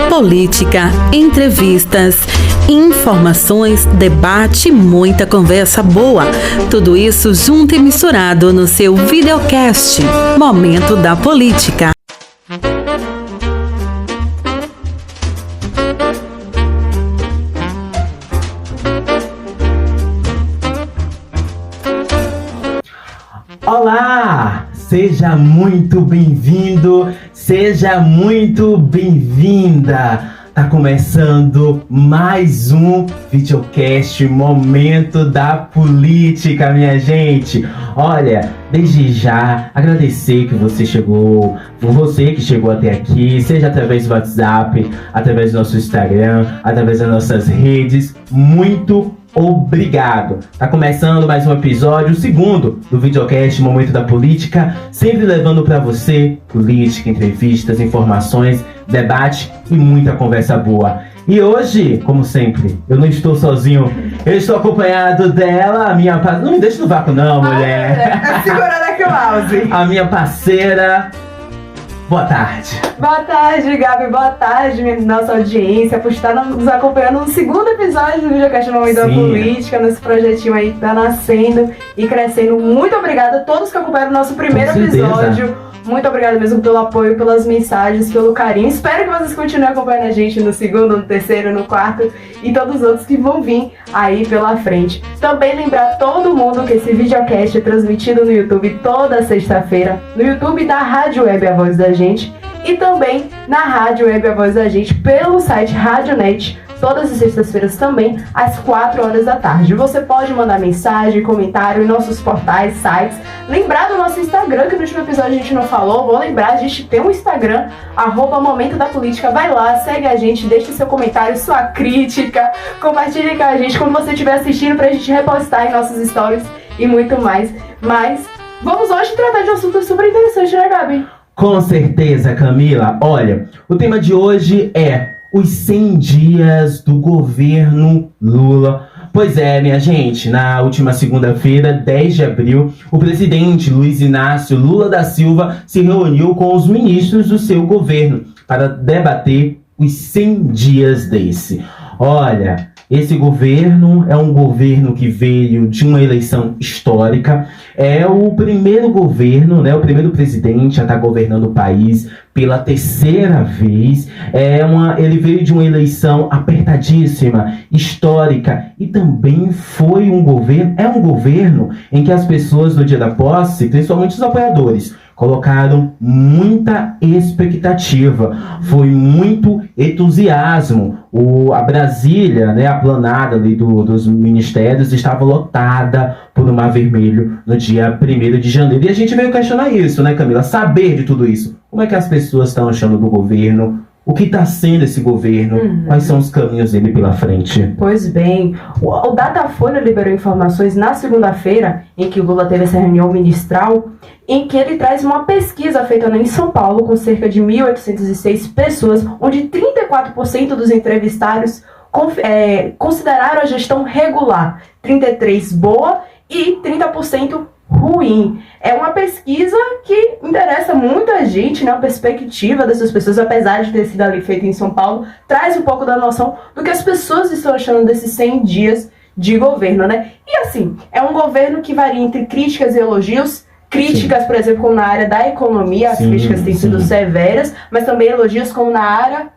Política, entrevistas, informações, debate e muita conversa boa. Tudo isso junto e misturado no seu videocast Momento da Política. Olá! Seja muito bem-vindo, seja muito bem-vinda! Tá começando mais um videocast Momento da Política, minha gente! Olha, desde já agradecer que você chegou, você que chegou até aqui, seja através do WhatsApp, através do nosso Instagram, através das nossas redes. Muito obrigado! Tá começando mais um episódio, o segundo do videocast Momento da Política, sempre levando para você política, entrevistas, informações, debate e muita conversa boa. E hoje, como sempre, eu não estou sozinho, eu estou acompanhado dela, a minha parceira. Não me deixa no vácuo não, mulher. Segurando aqui o mouse. A minha parceira. Boa tarde. Boa tarde, Gabi. Boa tarde, nossa audiência, por estar nos acompanhando no segundo episódio do videocast Momento da Política, nesse projetinho aí que tá nascendo e crescendo. Muito obrigada a todos que acompanharam o nosso primeiro episódio. Muito obrigada mesmo pelo apoio, pelas mensagens, pelo carinho. Espero que vocês continuem acompanhando a gente no segundo, no terceiro, no quarto e todos os outros que vão vir aí pela frente. Também lembrar todo mundo que esse videocast é transmitido no YouTube toda sexta-feira, no YouTube da Rádio Web A Voz da Gente e também na Rádio Web A Voz da Gente pelo site Radionet, todas as sextas-feiras também, às 4 horas da tarde. Você pode mandar mensagem, comentário em nossos portais, sites. Lembrar do nosso Instagram, que no último episódio a gente não falou. Vou lembrar, a gente tem um Instagram, @Momento da Política. Vai lá, segue a gente, deixe seu comentário, sua crítica, compartilhe com a gente quando você estiver assistindo pra gente repostar em nossos stories e muito mais. Mas vamos hoje tratar de um assunto super interessante, né, Gabi? Com certeza, Camila. Olha, o tema de hoje é os 100 dias do governo Lula. Pois é, minha gente, na última segunda-feira, 10 de abril, o presidente Luiz Inácio Lula da Silva se reuniu com os ministros do seu governo para debater os 100 dias desse. Olha, esse governo é um governo que veio de uma eleição histórica, é o primeiro governo, né, o primeiro presidente a estar governando o país pela terceira vez. Ele veio de uma eleição apertadíssima, histórica, e também foi um governo em que as pessoas no dia da posse, principalmente os apoiadores, colocaram muita expectativa, foi muito entusiasmo. A Brasília, né, a planada ali dos ministérios, estava lotada por um mar vermelho no dia 1º de janeiro. E a gente veio questionar isso, né, Camila? Saber de tudo isso. Como é que as pessoas estão achando do governo? O que está sendo esse governo? Quais são os caminhos dele pela frente? Pois bem, o Datafolha liberou informações na segunda-feira, em que o Lula teve essa reunião ministral, em que ele traz uma pesquisa feita em São Paulo com cerca de 1.806 pessoas, onde 34% dos entrevistados consideraram a gestão regular, 33% boa e 30% ruim. É uma pesquisa que interessa muita gente, né? A perspectiva dessas pessoas, apesar de ter sido ali feita em São Paulo, traz um pouco da noção do que as pessoas estão achando desses 100 dias de governo, né? E assim, é um governo que varia entre críticas e elogios. Críticas, sim, por exemplo, como na área da economia, as críticas têm sido severas, mas também elogios como na área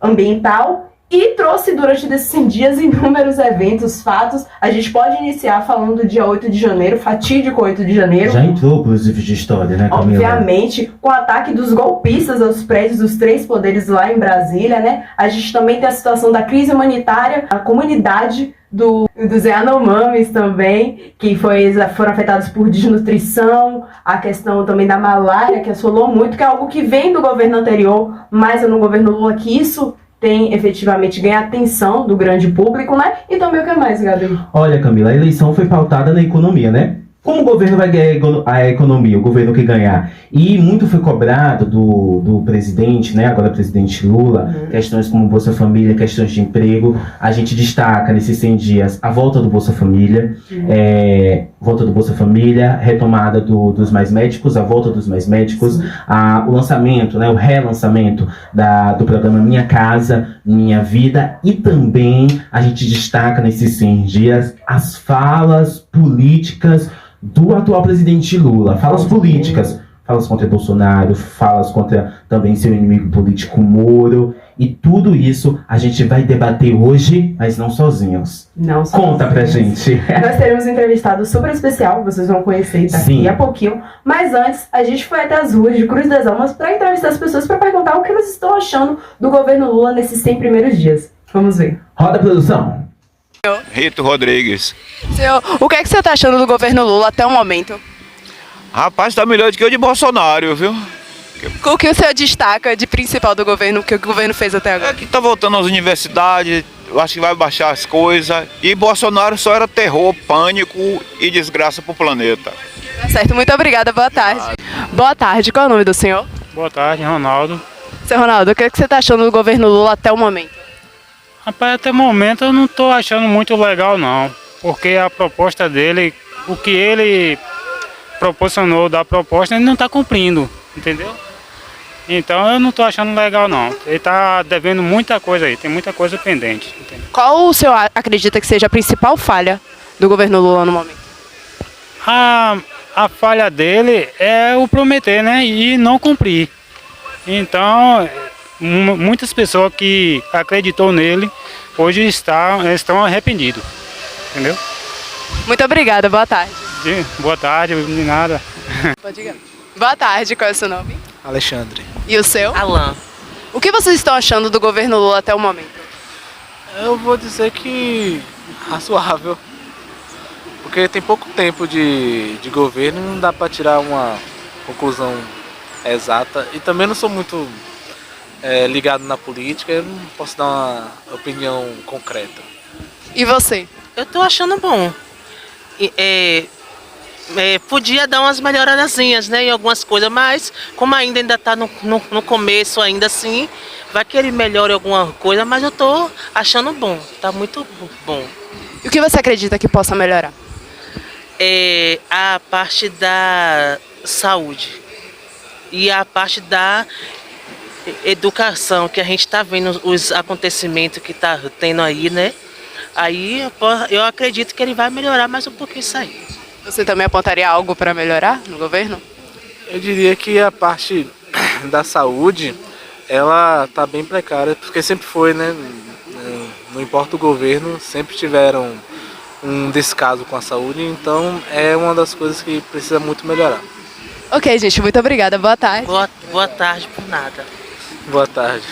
ambiental. E trouxe durante esses 100 dias inúmeros eventos, fatos. A gente pode iniciar falando do dia 8 de janeiro, fatídico 8 de janeiro. Já entrou para os livros de história, né, Camila? Obviamente, com o ataque dos golpistas aos prédios dos 3 poderes lá em Brasília, né? A gente também tem a situação da crise humanitária, a comunidade dos Yanomamis também, que foram afetados por desnutrição, a questão também da malária, que assolou muito, que é algo que vem do governo anterior, mas é no governo Lula que isso tem efetivamente ganhar atenção do grande público, né? E também o que mais, Gabi? Olha, Camila, a eleição foi pautada na economia, né? Como o governo vai ganhar a economia, o governo que ganhar? E muito foi cobrado do presidente, né, agora presidente Lula, questões como Bolsa Família, questões de emprego. A gente destaca nesses 100 dias a volta do Bolsa Família, retomada dos Mais Médicos, a volta dos Mais Médicos, o lançamento, né, o relançamento do programa Minha Casa, Minha Vida, e também a gente destaca nesses 100 dias as falas políticas do atual presidente Lula, falas políticas, falas contra Bolsonaro, falas contra também seu inimigo político Moro, e tudo isso a gente vai debater hoje, mas não sozinhos. Não sozinhos. Conta pra gente. Nós teremos um entrevistado super especial, vocês vão conhecer daqui a pouquinho, mas antes a gente foi até as ruas de Cruz das Almas para entrevistar as pessoas para perguntar o que elas estão achando do governo Lula nesses 100 primeiros dias. Vamos ver. Roda a produção. Rito Rodrigues. Senhor, o que é que você está achando do governo Lula até o momento? Rapaz, tá melhor do que o de Bolsonaro, viu? O que o senhor destaca de principal do governo, o que o governo fez até agora? É que tá voltando às universidades, eu acho que vai baixar as coisas. E Bolsonaro só era terror, pânico e desgraça pro planeta. Tá certo, muito obrigada, boa tarde. Boa tarde, qual é o nome do senhor? Boa tarde, Ronaldo. Seu Ronaldo, o que é que você está achando do governo Lula até o momento? Rapaz, até o momento eu não estou achando muito legal não, porque a proposta dele, o que ele proporcionou da proposta, ele não está cumprindo, entendeu? Então eu não estou achando legal não, ele está devendo muita coisa aí, tem muita coisa pendente. Entendeu? Qual o senhor acredita que seja a principal falha do governo Lula no momento? A falha dele é o prometer, né, e não cumprir. Então, muitas pessoas que acreditou nele hoje estão arrependidos, entendeu? Muito obrigada, boa tarde. Boa tarde, de nada. Pode ir. Boa tarde, qual é o seu nome? Alexandre. E o seu? Alan. O que vocês estão achando do governo Lula até o momento? Eu vou dizer que razoável, porque tem pouco tempo de governo e não dá para tirar uma conclusão exata. E também não sou muito ligado na política, eu não posso dar uma opinião concreta. E você? Eu tô achando bom. Podia dar umas melhoradazinhas, né, em algumas coisas, mas como ainda tá no começo ainda assim, vai que ele melhore alguma coisa, mas eu tô achando bom, tá muito bom. E o que você acredita que possa melhorar? A parte da saúde e a parte da educação, que a gente tá vendo os acontecimentos que tá tendo aí, né? Aí eu acredito que ele vai melhorar mais um pouquinho isso aí. Você também apontaria algo para melhorar no governo? Eu diria que a parte da saúde, ela tá bem precária, porque sempre foi, né? Não importa o governo, sempre tiveram um descaso com a saúde, então é uma das coisas que precisa muito melhorar. Ok, gente, muito obrigada, boa tarde. Boa tarde por nada. Boa tarde.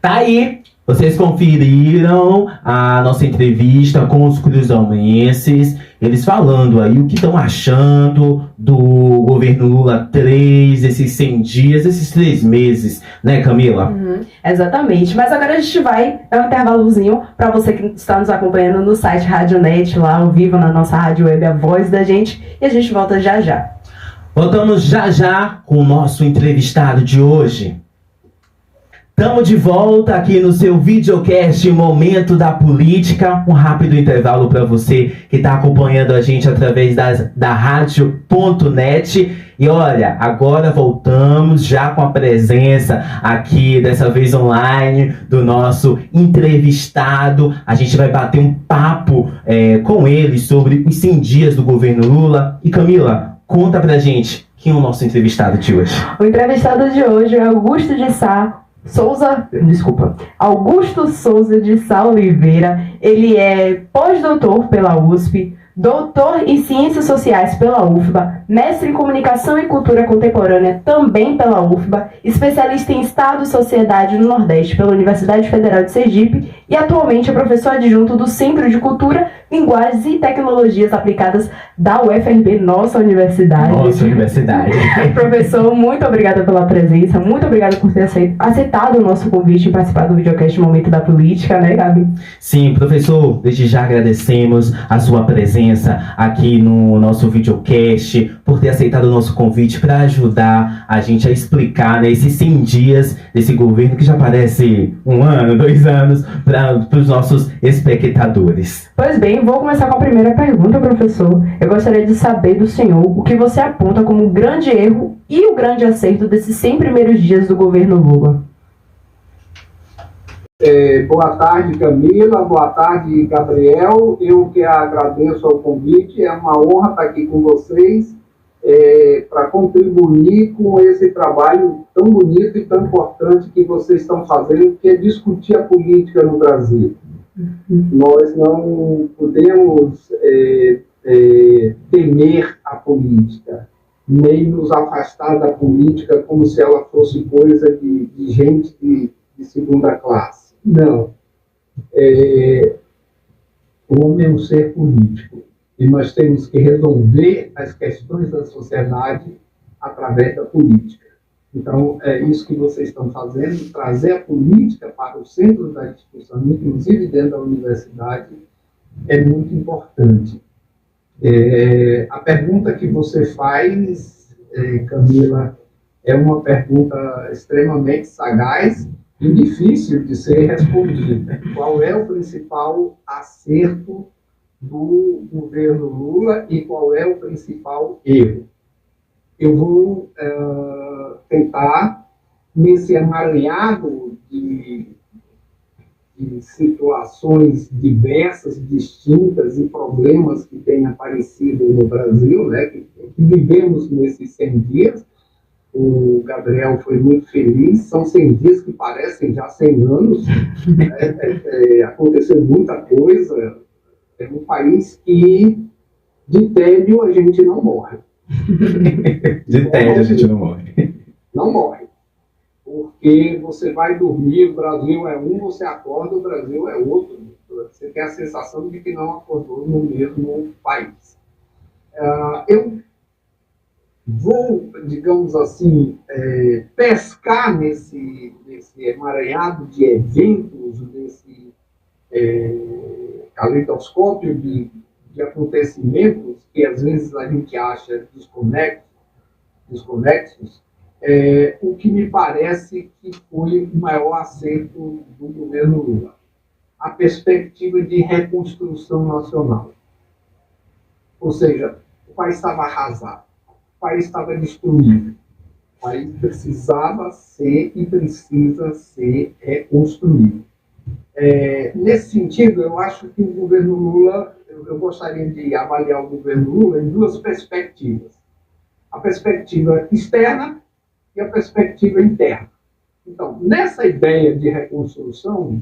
Tá aí, vocês conferiram a nossa entrevista com os cruzalmenses, eles falando aí o que estão achando do governo Lula 3, esses 100 dias, esses 3 meses, né, Camila? Exatamente, mas agora a gente vai dar um intervalozinho para você que está nos acompanhando no site Radionet, lá ao vivo na nossa rádio web, a voz da gente, e a gente volta já já. Voltamos já já com o nosso entrevistado de hoje. Estamos de volta aqui no seu videocast Momento da Política. Um rápido intervalo para você que está acompanhando a gente através da rádio.net. E olha, agora voltamos já com a presença aqui, dessa vez online, do nosso entrevistado. A gente vai bater um papo com ele sobre os 100 dias do governo Lula. E Camila, conta pra gente quem é o nosso entrevistado de hoje. O entrevistado de hoje é Augusto Souza de Sá Oliveira. Ele é pós-doutor pela USP, doutor em Ciências Sociais pela UFBA, mestre em Comunicação e Cultura Contemporânea também pela UFBA, especialista em Estado e Sociedade no Nordeste pela Universidade Federal de Sergipe e atualmente é professor adjunto do Centro de Cultura, Linguagens e Tecnologias Aplicadas da UFRB, nossa universidade. Nossa universidade. Professor, muito obrigada pela presença, muito obrigada por ter aceitado o nosso convite em participar do videocast Momento da Política, né, Gabi? Sim, professor, desde já agradecemos a sua presença aqui no nosso videocast, por ter aceitado o nosso convite para ajudar a gente a explicar, né, esses 100 dias desse governo que já parece 1 ano, 2 anos, para os nossos espectadores. Pois bem, vou começar com a primeira pergunta, professor. Eu gostaria de saber do senhor o que você aponta como o grande erro e o grande acerto desses 100 primeiros dias do governo Lula. Boa tarde, Camila. Boa tarde, Gabriel. Eu que agradeço ao convite. É uma honra estar aqui com vocês para contribuir com esse trabalho tão bonito e tão importante que vocês estão fazendo, que é discutir a política no Brasil. Nós não podemos temer a política, nem nos afastar da política como se ela fosse coisa de gente de segunda classe. Não. O homem é um ser político e nós temos que resolver as questões da sociedade através da política. Então, é isso que vocês estão fazendo, trazer a política para o centro da discussão, inclusive dentro da universidade, é muito importante. A pergunta que você faz, Camila, é uma pergunta extremamente sagaz e difícil de ser respondida. Qual é o principal acerto do governo Lula e qual é o principal erro? Eu vou tentar, nesse emaranhado de situações diversas, distintas e problemas que têm aparecido no Brasil, né, que vivemos nesses 100 dias. O Gabriel foi muito feliz, são 100 dias que parecem já 100 anos, aconteceu muita coisa, é um país que de tédio a gente não morre. De tédio a gente não morre. Não morre. Porque você vai dormir, o Brasil é um, você acorda, o Brasil é outro. Você tem a sensação de que não acordou no mesmo país. Eu vou, digamos assim, pescar nesse emaranhado de eventos, nesse caleidoscópio de acontecimentos que às vezes a gente acha desconexos, o que me parece que foi o maior acerto do governo Lula. A perspectiva de reconstrução nacional. Ou seja, o país estava arrasado, o país estava destruído, o país precisava ser e precisa ser reconstruído. Nesse sentido, eu acho que o governo Lula, eu gostaria de avaliar o governo Lula em duas perspectivas. A perspectiva externa e a perspectiva interna. Então, nessa ideia de reconstrução,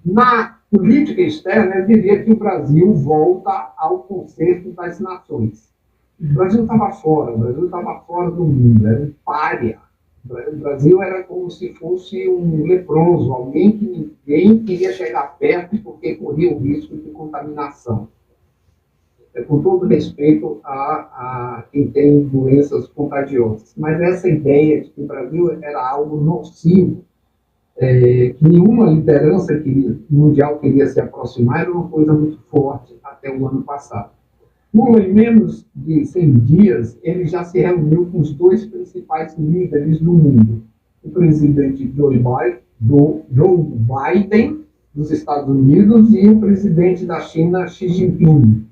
na política externa, eu diria que o Brasil volta ao conceito das nações. O Brasil estava fora, o Brasil estava fora do mundo, era um pária. O Brasil era como se fosse um leproso, alguém que ninguém queria chegar perto porque corria o risco de contaminação. Com todo respeito a quem tem doenças contagiosas. Mas essa ideia de que o Brasil era algo nocivo, que nenhuma liderança mundial queria se aproximar, era uma coisa muito forte até o ano passado. Lula, em menos de 100 dias, ele já se reuniu com os dois principais líderes do mundo. O presidente Joe Biden, dos Estados Unidos, e o presidente da China, Xi Jinping.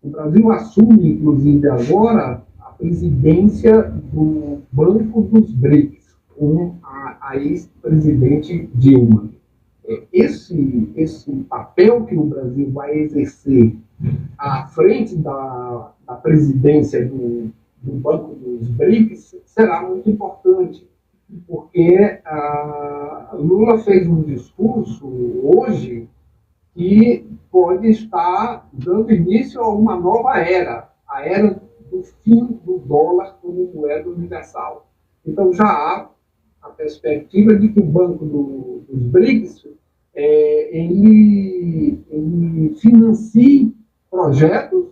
O Brasil assume, inclusive, agora a presidência do Banco dos BRICS, com a ex-presidente Dilma. Esse papel que o Brasil vai exercer à frente da presidência do Banco dos BRICS será muito importante, porque Lula fez um discurso hoje que pode estar dando início a uma nova era, a era do fim do dólar como moeda universal. Então já há a perspectiva de que o Banco os BRICS, ele financie projetos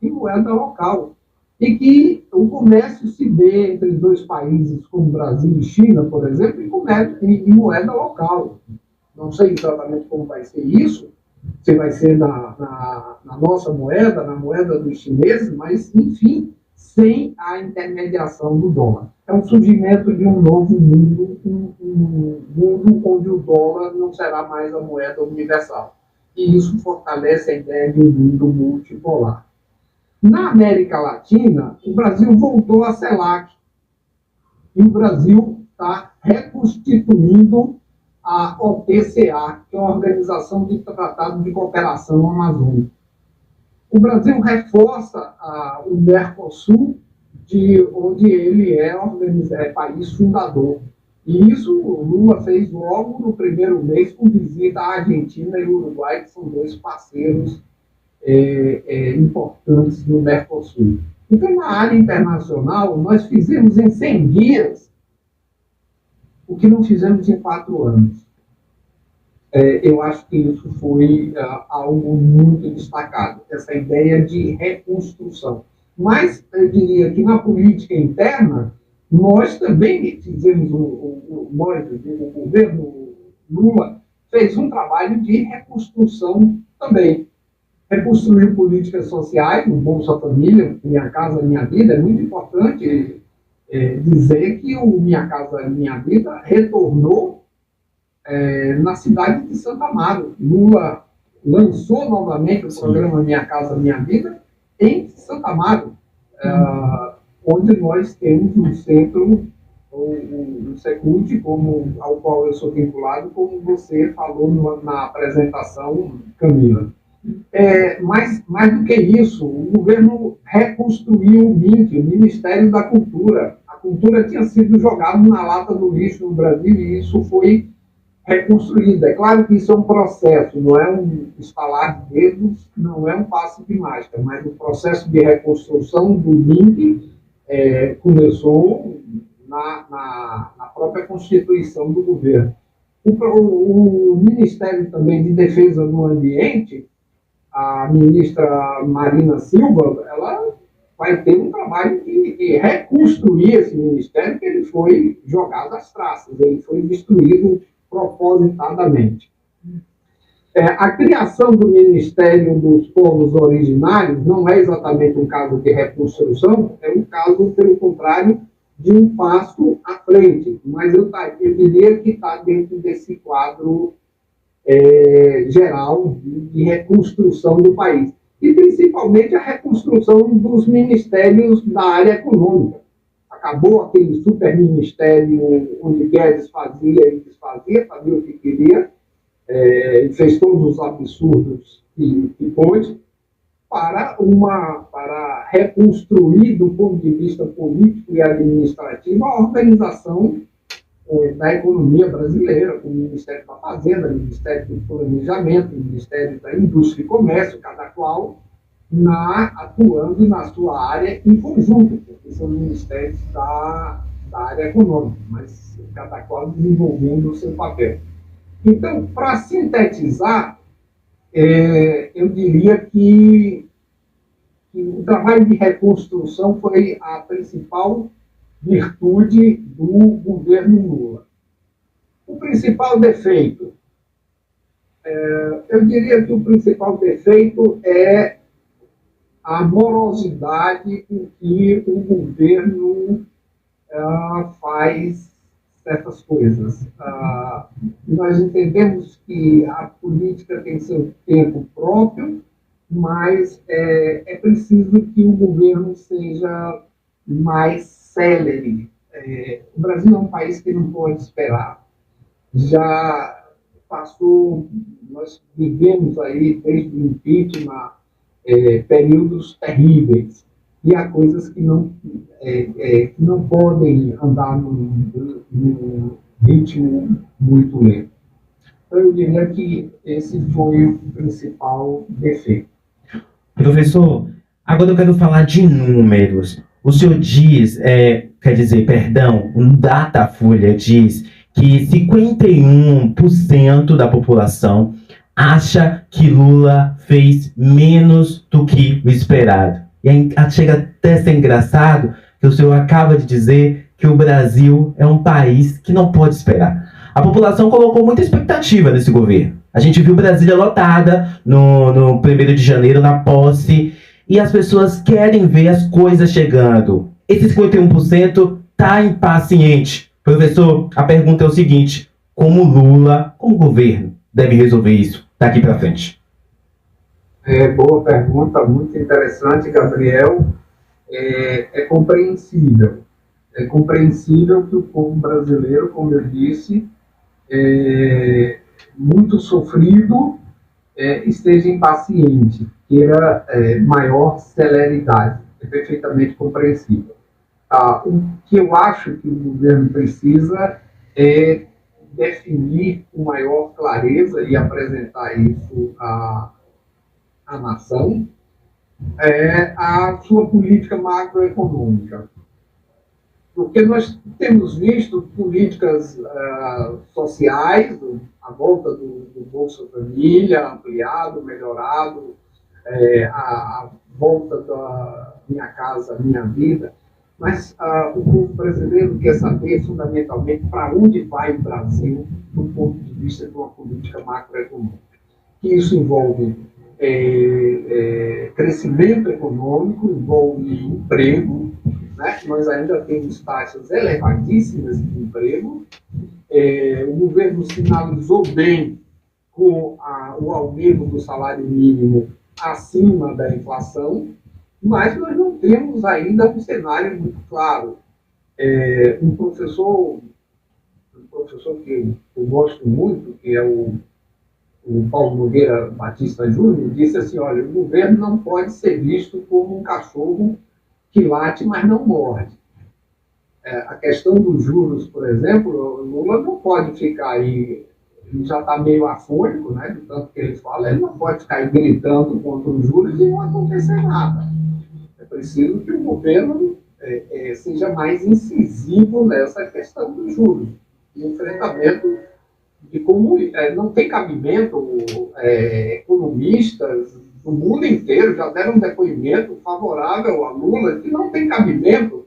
em moeda local. E que o comércio se dê entre dois países como Brasil e China, por exemplo, em moeda local. Não sei exatamente como vai ser isso, se vai ser na nossa moeda, na moeda dos chineses, mas, enfim, sem a intermediação do dólar. É um surgimento de um novo mundo, um mundo onde o dólar não será mais a moeda universal. E isso fortalece a ideia de um mundo multipolar. Na América Latina, o Brasil voltou à CELAC. E o Brasil está reconstituindo a OTCA, que é a Organização de Tratado de Cooperação Amazônica. O Brasil reforça o Mercosul, onde ele é país fundador. E isso o Lula fez logo no primeiro mês, com visita à Argentina e Uruguai, que são dois parceiros importantes no Mercosul. Então, na área internacional, nós fizemos em 100 dias o que não fizemos em 4 anos. Eu acho que isso foi algo muito destacado, essa ideia de reconstrução. Mas eu diria que na política interna, nós também fizemos, o governo Lula fez um trabalho de reconstrução também. Reconstruir políticas sociais, no Bolsa Família, Minha Casa Minha Vida. É muito importante dizer que o Minha Casa Minha Vida retornou na cidade de Santo Amaro. Lula lançou novamente o programa Minha Casa Minha Vida em Santo Amaro, onde nós temos um centro, o Secult, ao qual eu sou vinculado, como você falou na apresentação, Camila. Mais do que isso, o governo reconstruiu o MINC, o Ministério da Cultura. A cultura tinha sido jogada na lata do lixo no Brasil e isso foi reconstruído. É claro que isso é um processo, não é um estalar de dedos, não é um passe de mágica, mas o processo de reconstrução do MINC começou na própria Constituição do governo. O Ministério também de Defesa do Ambiente, a ministra Marina Silva, ela vai ter um trabalho de reconstruir esse ministério, que ele foi jogado às traças, ele foi destruído propositadamente. A criação do Ministério dos Povos Originários não é exatamente um caso de reconstrução, é um caso, pelo contrário, de um passo à frente, mas eu diria que está dentro desse quadro geral de reconstrução do país. E, principalmente, a reconstrução dos ministérios da área econômica. Acabou aquele superministério onde Guedes fazia e desfazia, fazia o que queria, fez todos os absurdos que pôde, para reconstruir, do ponto de vista político e administrativo, a organização da economia brasileira, com o Ministério da Fazenda, o Ministério do Planejamento, o Ministério da Indústria e Comércio, cada qual atuando na sua área em conjunto, porque são ministérios da área econômica, mas cada qual desenvolvendo o seu papel. Então, para sintetizar, eu diria que o trabalho de reconstrução foi a principal virtude do governo Lula. O principal defeito, eu diria que o principal defeito é a morosidade com que o governo faz certas coisas. Nós entendemos que a política tem seu tempo próprio, mas é preciso que o governo seja mais célere. O Brasil é um país que não pode esperar. Já passou, nós vivemos aí, desde o impeachment, períodos terríveis, e há coisas que não podem andar num ritmo muito lento. Então, eu diria que esse foi o principal defeito. Professor, agora eu quero falar de números. O senhor diz, o Datafolha diz que 51% da população acha que Lula fez menos do que o esperado. E aí chega até a ser engraçado que o senhor acaba de dizer que o Brasil é um país que não pode esperar. A população colocou muita expectativa nesse governo. A gente viu Brasília lotada no 1º de janeiro, na posse, e as pessoas querem ver as coisas chegando. Esse 51% está impaciente. Professor, a pergunta é o seguinte: como Lula, como governo, deve resolver isso daqui para frente? Boa pergunta, muito interessante, Gabriel. É compreensível. É compreensível que o povo brasileiro, como eu disse, muito sofrido, esteja impaciente, queira maior celeridade. É perfeitamente compreensível. O que eu acho que o governo precisa é definir com maior clareza e apresentar isso à nação, a sua política macroeconômica. Porque nós temos visto políticas sociais, a volta do Bolsa Família, ampliado, melhorado, a volta da Minha Casa Minha Vida, mas o povo brasileiro quer saber fundamentalmente para onde vai o Brasil do ponto de vista de uma política macroeconômica. Que isso envolve crescimento econômico, envolve emprego, né? Nós ainda temos taxas elevadíssimas de emprego. O governo sinalizou bem com o aumento do salário mínimo acima da inflação, mas nós não temos ainda um cenário muito claro. Um professor que eu gosto muito, que é o Paulo Nogueira Batista Júnior, disse assim: olha, o governo não pode ser visto como um cachorro que late, mas não morde. A questão dos juros, por exemplo, o Lula não pode ficar aí, ele já está meio afônico, né, do tanto que ele fala, ele não pode ficar aí gritando contra os juros e não acontecer nada. É preciso que o governo seja mais incisivo nessa questão dos juros. E enfrentamento de como não tem cabimento, economistas do mundo inteiro já deram um depoimento favorável a Lula, que não tem cabimento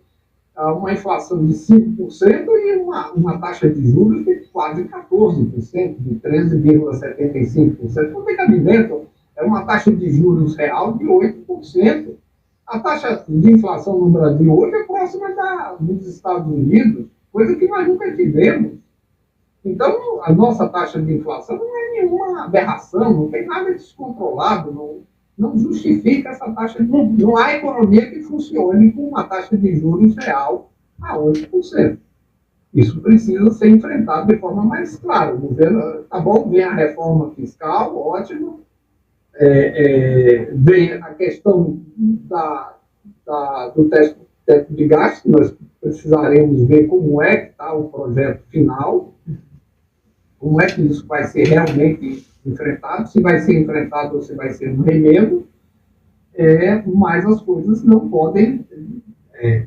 a uma inflação de 5% e uma taxa de juros de quase 14%, de 13,75%. Não tem cabimento. É uma taxa de juros real de 8%. A taxa de inflação no Brasil hoje é próxima dos Estados Unidos, coisa que nós nunca tivemos. Então, a nossa taxa de inflação não é nenhuma aberração, não tem nada descontrolado, não justifica essa taxa de juros. Não há economia que funcione com uma taxa de juros real a 8%. Isso precisa ser enfrentado de forma mais clara. O governo, tá bom, vem a reforma fiscal, ótimo, vem a questão do teto de gasto, nós precisaremos ver como é que está o projeto final, como é que isso vai ser realmente enfrentado, se vai ser enfrentado ou se vai ser um remendo, mas as coisas não podem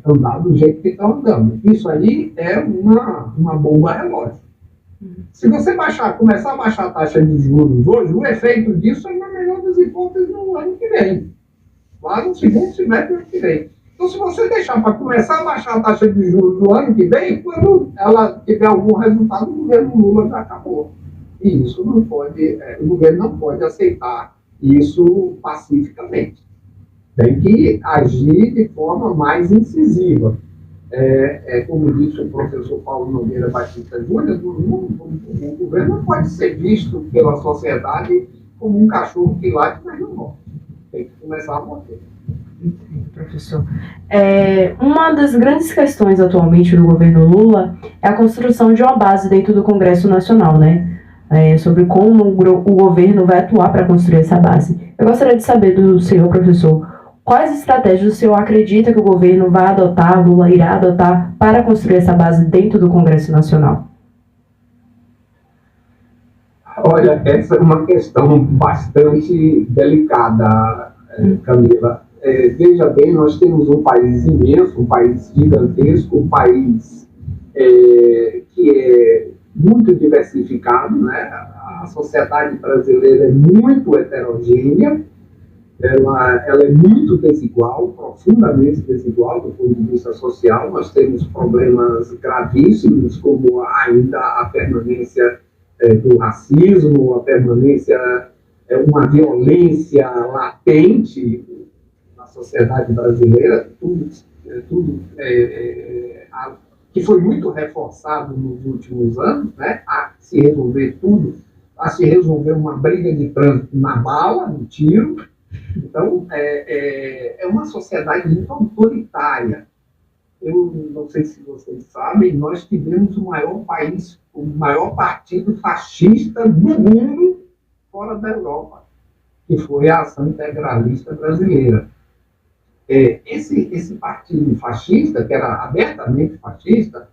andar do jeito que estão andando. Isso aí é uma bomba relógio. Se você começar a baixar a taxa de juros hoje, o efeito disso é, na melhor das hipóteses, no ano que vem. Lá no segundo semestre do ano que vem. Então, se você deixar para começar a baixar a taxa de juros no ano que vem, quando ela tiver algum resultado, o governo Lula já acabou. E isso não pode, o governo não pode aceitar isso pacificamente. Tem que agir de forma mais incisiva. Como disse o professor Paulo Nogueira Batista Júnior, o governo não pode ser visto pela sociedade como um cachorro que late, mas não morre. Tem que começar a morrer. Professor. Uma das grandes questões atualmente do governo Lula é a construção de uma base dentro do Congresso Nacional, né? Sobre como o governo vai atuar para construir essa base. Eu gostaria de saber do senhor, professor, quais estratégias o senhor acredita que o governo vai adotar, Lula irá adotar, para construir essa base dentro do Congresso Nacional? Olha, essa é uma questão bastante delicada, Camila. Veja bem, nós temos um país imenso, um país gigantesco, um país que é muito diversificado, né? A sociedade brasileira é muito heterogênea, ela é muito desigual, profundamente desigual do ponto de vista social. Nós temos problemas gravíssimos, como ainda a permanência do racismo, a permanência, uma violência latente na sociedade brasileira, tudo que foi muito reforçado nos últimos anos, né, a se resolver tudo, a se resolver uma briga de trânsito na bala, no tiro. Então, é uma sociedade muito autoritária. Eu não sei se vocês sabem, nós tivemos o maior partido fascista do mundo fora da Europa, que foi a Ação Integralista Brasileira. Esse partido fascista, que era abertamente fascista,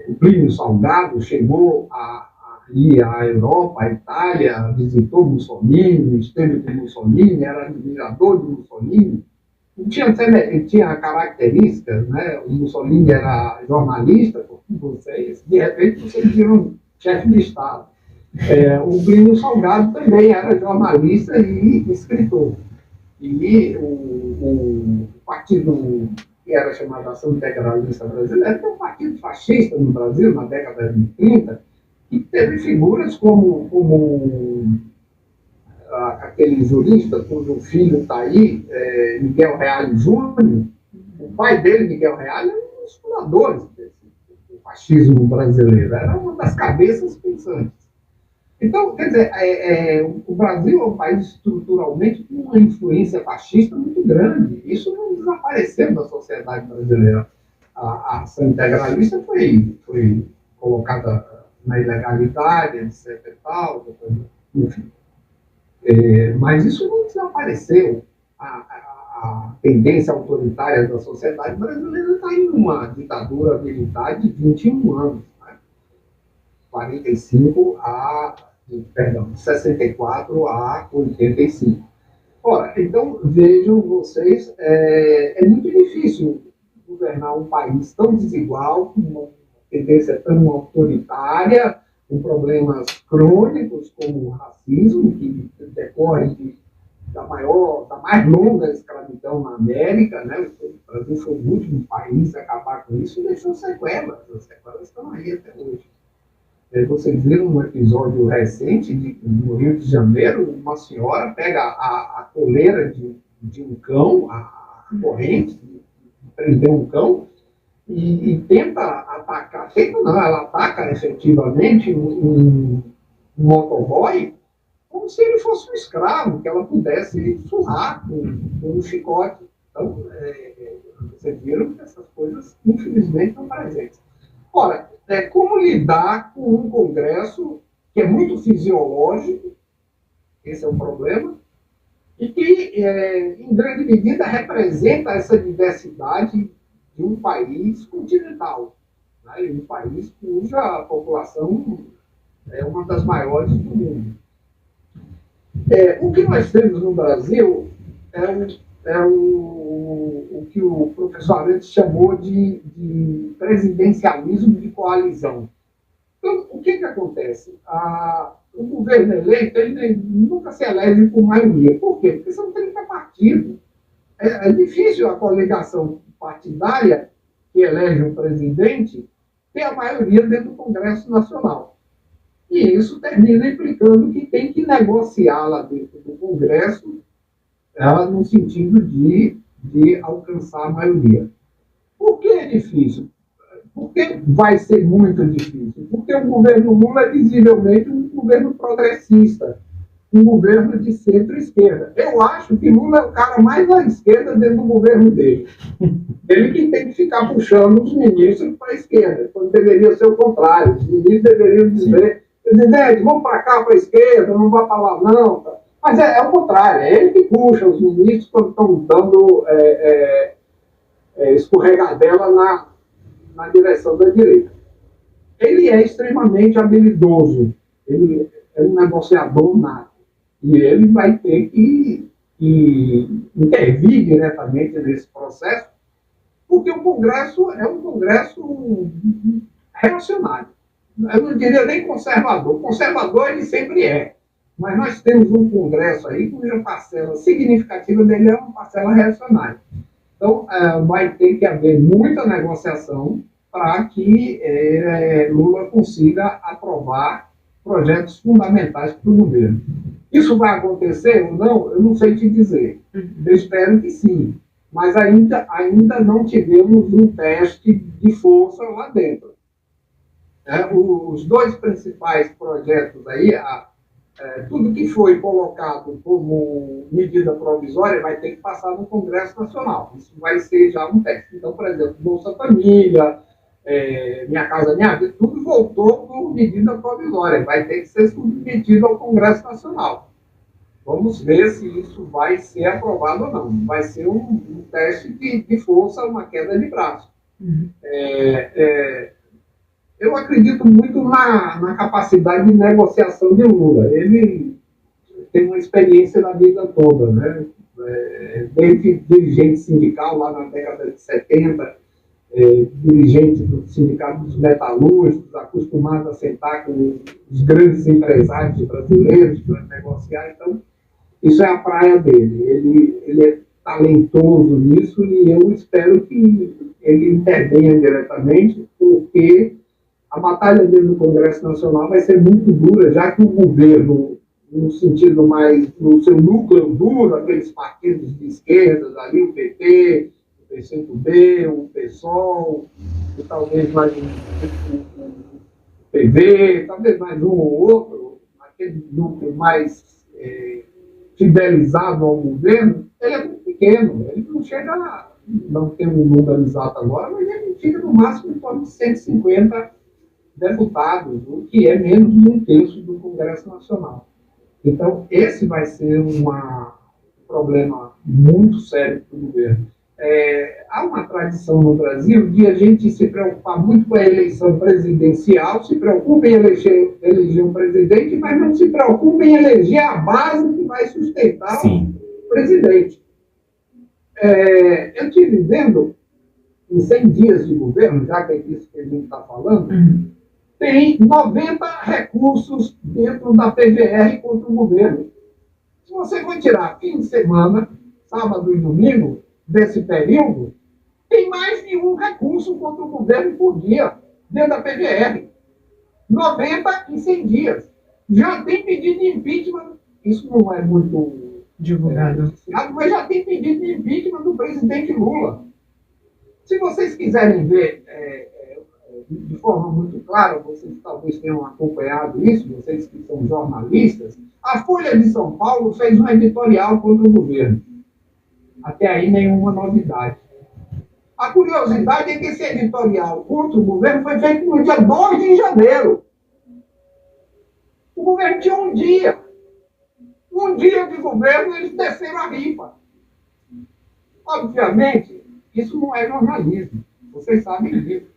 o Plínio Salgado chegou a ir à Europa, à Itália, visitou Mussolini, esteve com Mussolini, era admirador de Mussolini. Tinha características, né? O Mussolini era jornalista, como vocês, de repente vocês viram chefe de Estado. O Plínio Salgado também era jornalista e escritor. E o partido que era chamado Ação Integralista Brasileira era um partido fascista no Brasil, na década de 30, que teve figuras como aquele jurista cujo filho está aí, Miguel Reale Júnior. O pai dele, Miguel Reale, era um dos fundadores do fascismo brasileiro, era uma das cabeças pensantes. Então, quer dizer, o Brasil é um país estruturalmente com uma influência fascista muito grande. Isso não desapareceu da sociedade brasileira. A ação integralista foi colocada na ilegalidade, etc. e tal, enfim. Mas isso não desapareceu. A tendência autoritária da sociedade brasileira está em uma ditadura militar de 21 anos. 64 a 85. Ora, então, vejam vocês, é muito difícil governar um país tão desigual, com uma tendência tão autoritária, com problemas crônicos como o racismo, que decorre da mais longa escravidão na América, né? O Brasil foi o último país a acabar com isso e deixou sequelas. As sequelas estão aí até hoje. Vocês viram um episódio recente no Rio de Janeiro, uma senhora pega a coleira de um cão, a corrente de prender um cão, e tenta atacar, ela ataca efetivamente um motoboy como se ele fosse um escravo, que ela pudesse surrar com um chicote. Então, vocês viram que essas coisas, infelizmente, estão presentes. Ora, como lidar com um Congresso que é muito fisiológico, esse é um problema, e que, em grande medida, representa essa diversidade de um país continental, né? Um país cuja população é uma das maiores do mundo. O que nós temos no Brasil é o que o professor Arendt chamou de presidencialismo de coalizão. Então, o que acontece? O governo eleito ele nunca se elege por maioria. Por quê? Porque são 30 partidos. É difícil a coligação partidária que elege o presidente ter a maioria dentro do Congresso Nacional. E isso termina implicando que tem que negociar lá dentro do Congresso, no sentido de alcançar a maioria. Por que é difícil? Por que vai ser muito difícil? Porque o governo Lula é visivelmente um governo progressista, um governo de centro-esquerda. Eu acho que Lula é o cara mais à esquerda dentro do governo dele. Ele que tem que ficar puxando os ministros para a esquerda, quando deveria ser o contrário. Os ministros deveriam dizer, presidente, vamos para cá, para a esquerda, não vá para lá, não. Mas é o contrário, é ele que puxa os ministros quando estão dando escorregadela na direção da direita. Ele é extremamente habilidoso, ele é um negociador nato, e ele vai ter que intervir diretamente nesse processo, porque o Congresso é um Congresso reacionário. Eu não diria nem conservador. Conservador ele sempre é. Mas nós temos um Congresso aí cuja parcela significativa dele é uma parcela reacionária. Então, vai ter que haver muita negociação para que Lula consiga aprovar projetos fundamentais para o governo. Isso vai acontecer ou não? Eu não sei te dizer. Eu espero que sim. Mas ainda não tivemos um teste de força lá dentro. Os dois principais projetos aí, tudo que foi colocado como medida provisória vai ter que passar no Congresso Nacional. Isso vai ser já um teste. Então, por exemplo, Bolsa Família, Minha Casa Minha Vida, tudo voltou como medida provisória. Vai ter que ser submetido ao Congresso Nacional. Vamos ver se isso vai ser aprovado ou não. Vai ser um teste de força, uma queda de braço. Eu acredito muito na capacidade de negociação de Lula. Ele tem uma experiência na vida toda, né? Desde dirigente sindical lá na década de 70, dirigente do Sindicato dos Metalúrgicos, acostumado a sentar com os grandes empresários brasileiros para negociar. Então, isso é a praia dele. Ele é talentoso nisso e eu espero que ele intervenha diretamente, porque a batalha dele no Congresso Nacional vai ser muito dura, já que o governo, no sentido mais, no seu núcleo duro, aqueles partidos de esquerda, ali o PT, o PCdoB, o PSOL, e talvez mais o PV, talvez mais um ou outro, aquele núcleo mais fidelizado ao governo, ele é muito pequeno, ele não chega, não tem um número exato agora, mas ele fica no máximo em torno de 150 deputados, o que é menos de um terço do Congresso Nacional. Então, esse vai ser um problema muito sério para o governo. Há uma tradição no Brasil de a gente se preocupar muito com a eleição presidencial, se preocupa em eleger um presidente, mas não se preocupa em eleger a base que vai sustentar o presidente. Eu estive vendo, em 100 dias de governo, já que é isso que a gente está falando, tem 90 recursos dentro da PGR contra o governo. Se você for tirar fim de semana, sábado e domingo, desse período, tem mais de um recurso contra o governo por dia, dentro da PGR. 90 em 100 dias. Já tem pedido de impeachment, isso não é muito divulgado, mas já tem pedido de impeachment do presidente Lula. Se vocês quiserem ver de forma muito clara, vocês talvez tenham acompanhado isso, vocês que são jornalistas, a Folha de São Paulo fez um editorial contra o governo. Até aí nenhuma novidade. A curiosidade é que esse editorial contra o governo foi feito no dia 2 de janeiro. O governo tinha um dia. Um dia de governo, eles desceram a ripa. Obviamente, isso não é jornalismo. Vocês sabem disso.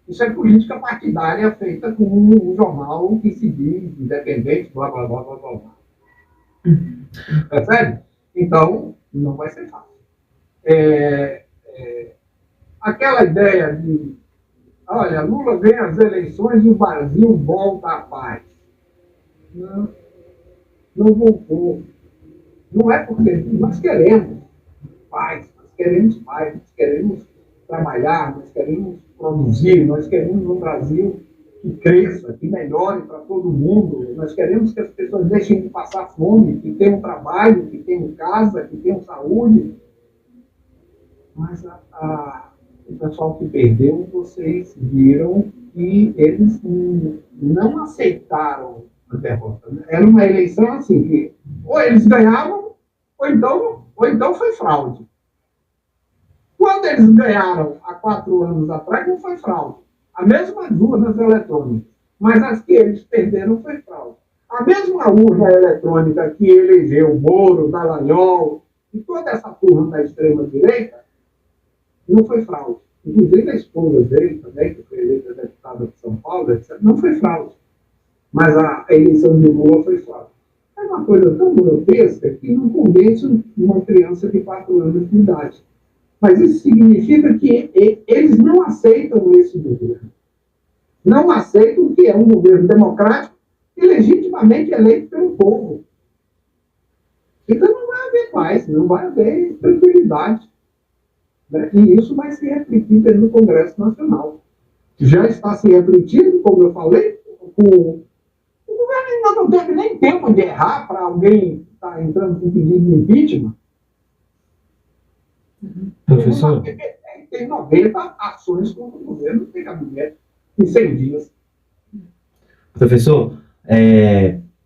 Isso é política partidária feita com um jornal que se diz independente, blá, blá, blá, blá, blá. Percebe? Então, não vai ser fácil. Aquela ideia de, olha, Lula vem às eleições e o Brasil volta à paz. Não voltou. Não é porque nós queremos paz, nós queremos trabalhar, nós queremos produzir, nós queremos um Brasil que cresça, que melhore para todo mundo, nós queremos que as pessoas deixem de passar fome, que tenham trabalho, que tenham casa, que tenham saúde. Mas o pessoal que perdeu, vocês viram que eles não aceitaram a derrota. Era uma eleição assim, que ou eles ganhavam, ou então foi fraude. Quando eles ganharam há 4 anos atrás, não foi fraude. A mesma urnas eletrônicas, mas as que eles perderam foi fraude. A mesma urna eletrônica que elegeu Moro, Dallagnol e toda essa turma da extrema-direita, não foi fraude. Inclusive a esposa dele também, que foi eleita deputada de São Paulo, etc., não foi fraude. Mas a eleição de Lula foi fraude. É uma coisa tão grotesca que não convence uma criança de 4 anos de idade. Mas isso significa que eles não aceitam esse governo. não aceitam o que é um governo democrático e legitimamente eleito pelo povo. Então não vai haver paz, não vai haver tranquilidade. Né? E isso vai se refletir dentro do Congresso Nacional. Já está se refletindo, como eu falei, o governo ainda não teve nem tempo de errar para alguém estar entrando com pedido de impeachment. Professor? Tem 90 ações contra o governo, tem gabinete em 100 dias. Professor,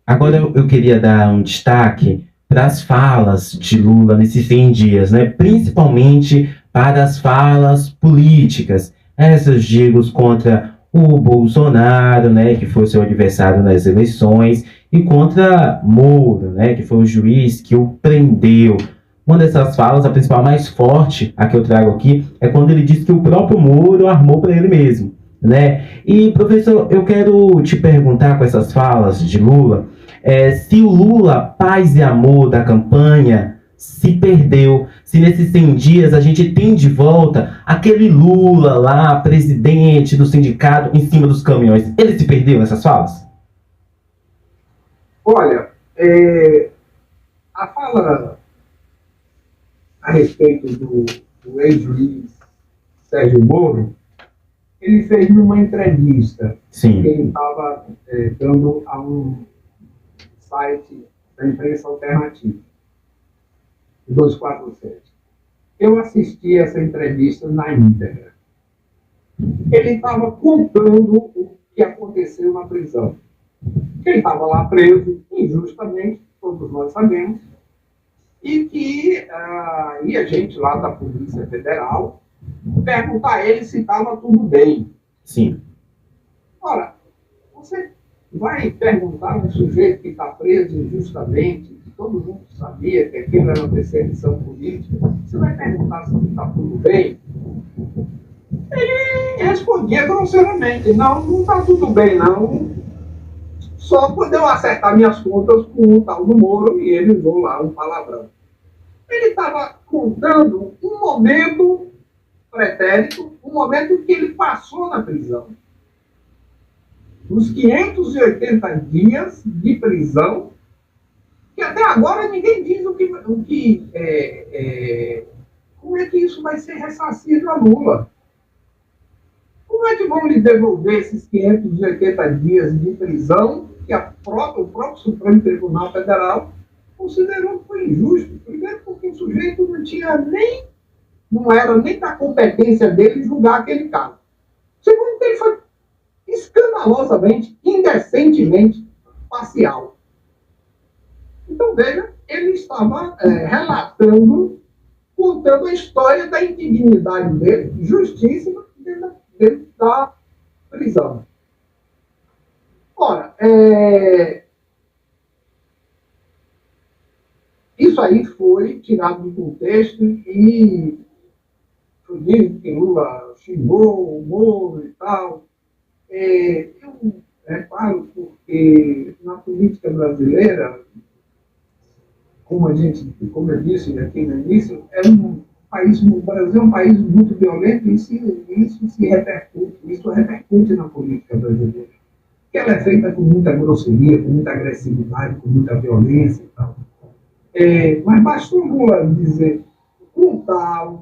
agora eu queria dar um destaque para as falas de Lula nesses 100 dias, né? Principalmente para as falas políticas, essas digo contra o Bolsonaro, né, que foi seu adversário nas eleições, e contra Moro, né, que foi o juiz que o prendeu. Uma dessas falas, a principal mais forte, a que eu trago aqui, é quando ele diz que o próprio Moro armou para ele mesmo, né? E, professor, eu quero te perguntar com essas falas de Lula, se o Lula, paz e amor da campanha, se perdeu, se nesses 100 dias a gente tem de volta aquele Lula lá, presidente do sindicato, em cima dos caminhões. Ele se perdeu nessas falas? Olha, a fala a respeito do ex-juiz Sérgio Moro, ele fez numa entrevista. Sim. Que ele estava dando a um site da imprensa alternativa, 247. Eu assisti essa entrevista na íntegra. Ele estava contando o que aconteceu na prisão. Ele estava lá preso injustamente, todos nós sabemos, e que ia gente lá da Polícia Federal perguntar a ele se estava tudo bem. Sim. Ora, você vai perguntar a um sujeito que está preso injustamente, que todo mundo sabia que aquilo era uma perseguição política, você vai perguntar se está tudo bem? Ele respondia grosseiramente: não está tudo bem, não. Só quando eu acertar minhas contas com o tal do Moro, e ele usou lá um palavrão. Ele estava contando um momento pretérito, um momento que ele passou na prisão. Os 580 dias de prisão, que até agora ninguém diz como é que isso vai ser ressarcido a Lula. Como é que vão lhe devolver esses 580 dias de prisão que o próprio Supremo Tribunal Federal considerou que foi injusto? Primeiro porque o sujeito não era nem da competência dele julgar aquele caso. Segundo, ele foi escandalosamente, indecentemente parcial. Então, veja, ele estava contando a história da indignidade dele, justíssima, dentro da prisão. Ora, isso aí foi tirado do contexto e foi dito que Lula xingou o Moro e tal. Eu reparo porque na política brasileira, como eu disse aqui no início, o Brasil é um país muito violento e isso repercute na política brasileira. Porque ela é feita com muita grosseria, com muita agressividade, com muita violência e tal. Mas basta o Lula contar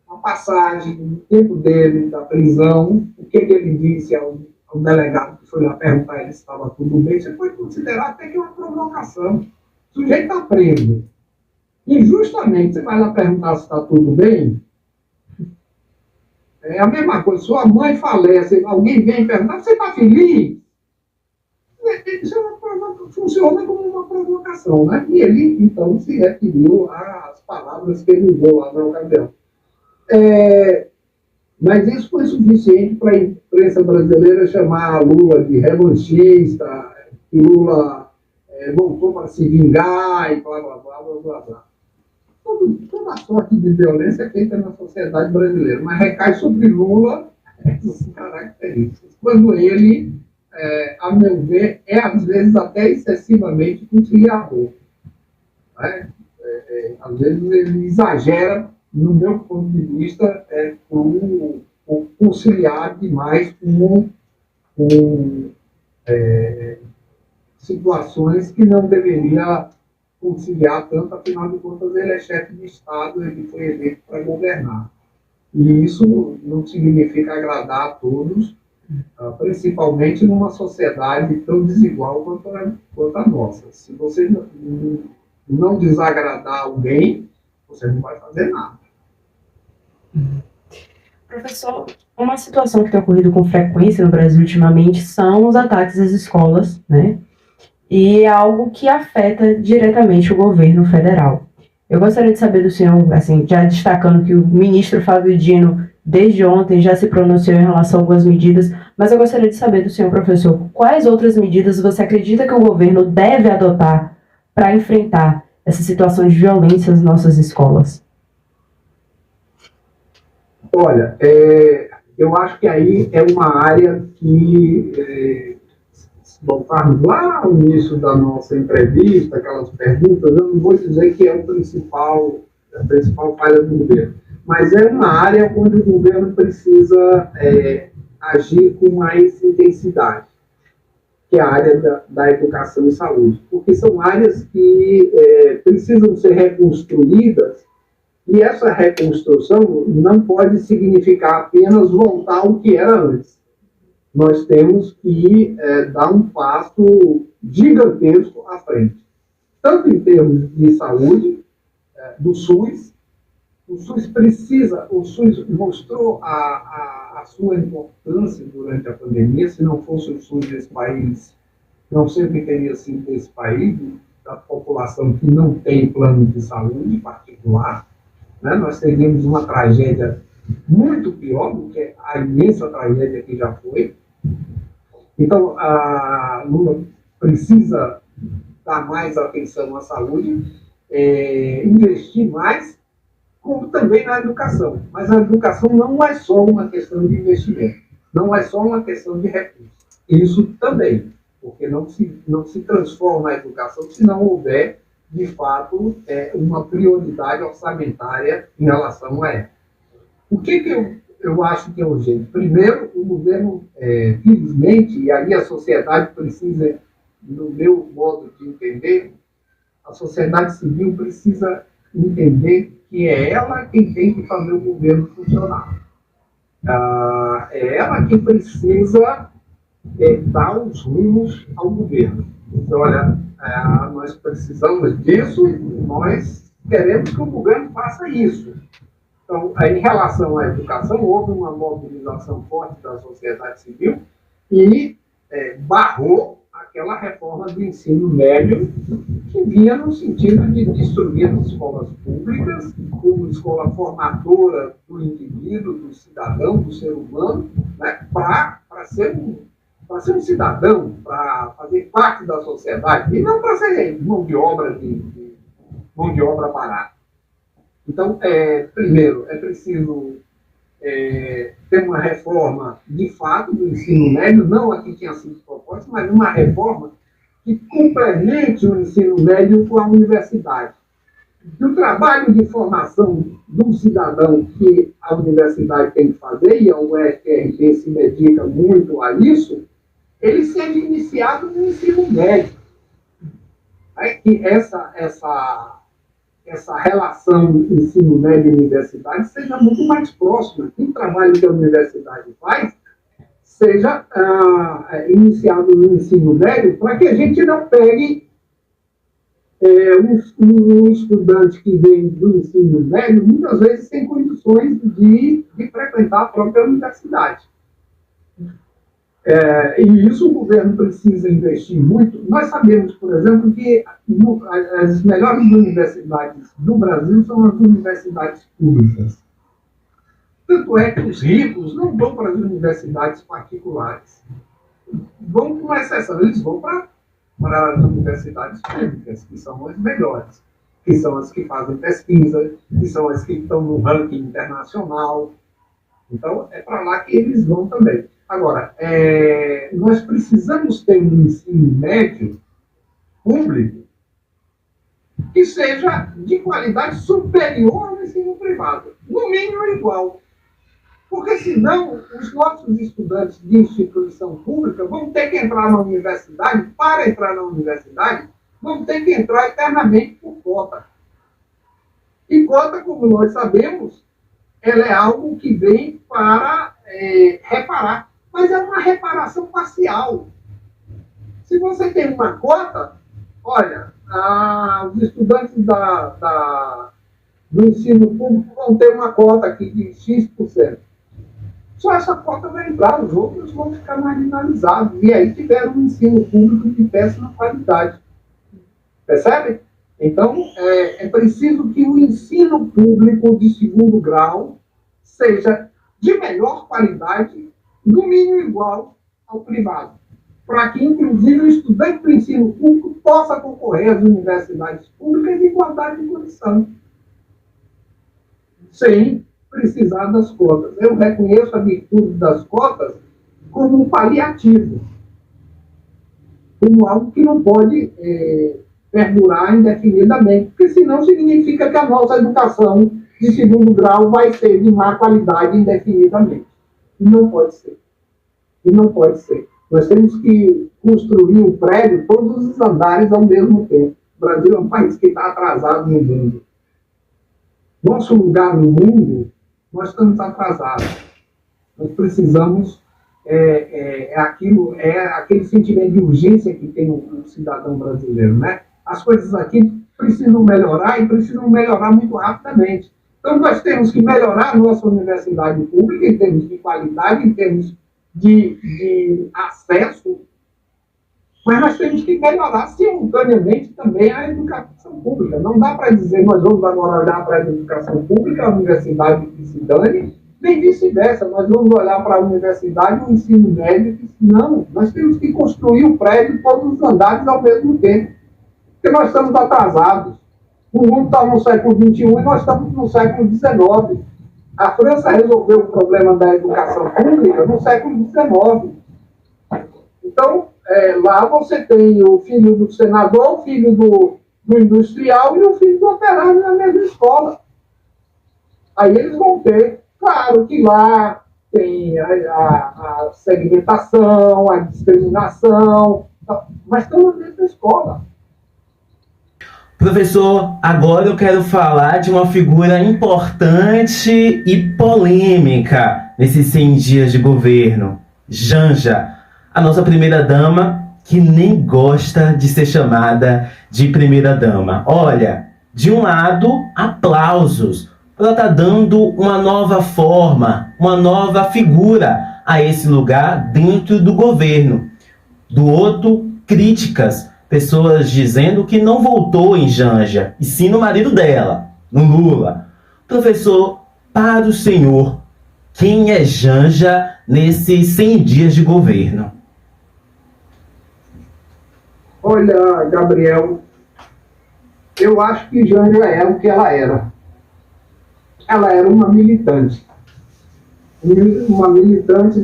uma passagem do tempo dele, da prisão, o que ele disse ao delegado que foi lá perguntar ele se estava tudo bem, você pode considerar até que é uma provocação. O sujeito está preso. Injustamente, você vai lá perguntar se está tudo bem? É a mesma coisa, sua mãe falece, alguém vem perguntar, você está feliz? Isso funciona como uma provocação, né? E ele, então, se referiu às palavras que ele usou lá na ocasião. Mas isso foi suficiente para a imprensa brasileira chamar Lula de revanchista, que Lula voltou para se vingar e blá, blá, blá, blá, blá, blá. Toda sorte de violência é feita na sociedade brasileira, mas recai sobre Lula essas características. Quando ele, a meu ver, às vezes até excessivamente conciliador. Né? Às vezes ele exagera, no meu ponto de vista, conciliar demais com com situações que não deveria conciliar tanto, afinal de contas ele é chefe de Estado, ele foi eleito para governar. E isso não significa agradar a todos, principalmente numa sociedade tão desigual quanto a nossa. Se você não desagradar alguém, você não vai fazer nada. Professor, uma situação que tem ocorrido com frequência no Brasil ultimamente são os ataques às escolas, né? E é algo que afeta diretamente o governo federal. Eu gostaria de saber do senhor, assim, já destacando que o ministro Flávio Dino, desde ontem, já se pronunciou em relação a algumas medidas, mas eu gostaria de saber do senhor, professor, quais outras medidas você acredita que o governo deve adotar para enfrentar essa situação de violência nas nossas escolas? Olha, eu acho que aí é uma área que, se voltarmos lá ao início da nossa entrevista, aquelas perguntas, eu não vou dizer que é a principal falha do governo, mas é uma área onde o governo precisa agir com mais intensidade, que é a área da educação e saúde, porque são áreas que precisam ser reconstruídas. E essa reconstrução não pode significar apenas voltar ao que era antes. Nós temos que dar um passo gigantesco à frente. Tanto em termos de saúde, do SUS. O SUS mostrou a sua importância durante a pandemia. Se não fosse o SUS desse país, não sempre teria sido esse país, da população que não tem plano de saúde particular. Né? Nós teríamos uma tragédia muito pior do que a imensa tragédia que já foi. Então, a Lula precisa dar mais atenção à saúde, investir mais, como também na educação. Mas a educação não é só uma questão de investimento, não é só uma questão de recursos. Isso também, porque não se transforma a educação se não houver de fato, uma prioridade orçamentária em relação a ela. O que eu acho que é urgente? Primeiro, o governo, felizmente, e aí a sociedade precisa, no meu modo de entender, a sociedade civil precisa entender que é ela quem tem que fazer o governo funcionar. É ela que precisa dar os rumos ao governo. Então, olha, nós precisamos disso, nós queremos que o governo faça isso. Então, em relação à educação, houve uma mobilização forte da sociedade civil e barrou aquela reforma do ensino médio que vinha no sentido de destruir as escolas públicas como escola formadora do indivíduo, do cidadão, do ser humano, né, para ser um cidadão, para fazer parte da sociedade, e não para ser mão de obra barata. Então, primeiro, é preciso ter uma reforma, de fato, do ensino médio, não a que tinha sido proposta, mas uma reforma que complemente o ensino médio com a universidade. E o trabalho de formação do cidadão que a universidade tem que fazer, e a UFRB se dedica muito a isso, ele seja iniciado no ensino médio. Que essa relação ensino médio e universidade seja muito mais próxima, que o trabalho que a universidade faz seja iniciado no ensino médio, para que a gente não pegue um estudante que vem do ensino médio, muitas vezes sem condições de frequentar a própria universidade. E isso o governo precisa investir muito. Nós sabemos, por exemplo, que as melhores universidades do Brasil são as universidades públicas. Tanto é que os ricos não vão para as universidades particulares. Vão com exceção, eles vão para as universidades públicas, que são as melhores, que são as que fazem pesquisa, que são as que estão no ranking internacional. Então, é para lá que eles vão também. Agora, nós precisamos ter um ensino médio público que seja de qualidade superior ao ensino privado, no mínimo igual. Porque senão os nossos estudantes de instituição pública vão ter que entrar na universidade, para entrar na universidade, vão ter que entrar eternamente por cota. E cota, como nós sabemos, ela é algo que vem para reparar, mas é uma reparação parcial. Se você tem uma cota, olha, os estudantes do ensino público vão ter uma cota aqui de X%. Só essa cota vai entrar, os outros vão ficar marginalizados. E aí tiveram um ensino público de péssima qualidade. Percebe? Então, é preciso que o ensino público de segundo grau seja de melhor qualidade, no mínimo igual ao privado, para que, inclusive, o estudante do ensino público possa concorrer às universidades públicas em igualdade de condição, sem precisar das cotas. Eu reconheço a virtude das cotas como um paliativo, como algo que não pode perdurar indefinidamente, porque senão significa que a nossa educação de segundo grau vai ser de má qualidade indefinidamente. E não pode ser. E não pode ser. Nós temos que construir um prédio, todos os andares ao mesmo tempo. O Brasil é um país que está atrasado no mundo. Nosso lugar no mundo, nós estamos atrasados. Nós precisamos, aquele sentimento de urgência que tem o cidadão brasileiro, né? As coisas aqui precisam melhorar e precisam melhorar muito rapidamente. Então, nós temos que melhorar a nossa universidade pública em termos de qualidade, em termos de acesso, mas nós temos que melhorar simultaneamente também a educação pública. Não dá para dizer nós vamos agora olhar para a educação pública, a universidade que se dane, nem vice-versa. Nós vamos olhar para a universidade, o ensino médio, não. Nós temos que construir o prédio todos os andares ao mesmo tempo, porque nós estamos atrasados. O mundo está no século XXI e nós estamos no século XIX. A França resolveu o problema da educação pública no século XIX. Então, lá você tem o filho do senador, o filho do industrial e o filho do operário na mesma escola. Aí eles vão ter, claro que lá tem a segmentação, a discriminação, mas estão na mesma escola. Professor, agora eu quero falar de uma figura importante e polêmica nesses 100 dias de governo. Janja, a nossa primeira-dama, que nem gosta de ser chamada de primeira-dama. Olha, de um lado, aplausos. Ela está dando uma nova forma, uma nova figura a esse lugar dentro do governo. Do outro, críticas. Pessoas dizendo que não voltou em Janja, e sim no marido dela, no Lula. Professor, para o senhor, quem é Janja nesses 100 dias de governo? Olha, Gabriel, eu acho que Janja é o que ela era. Ela era uma militante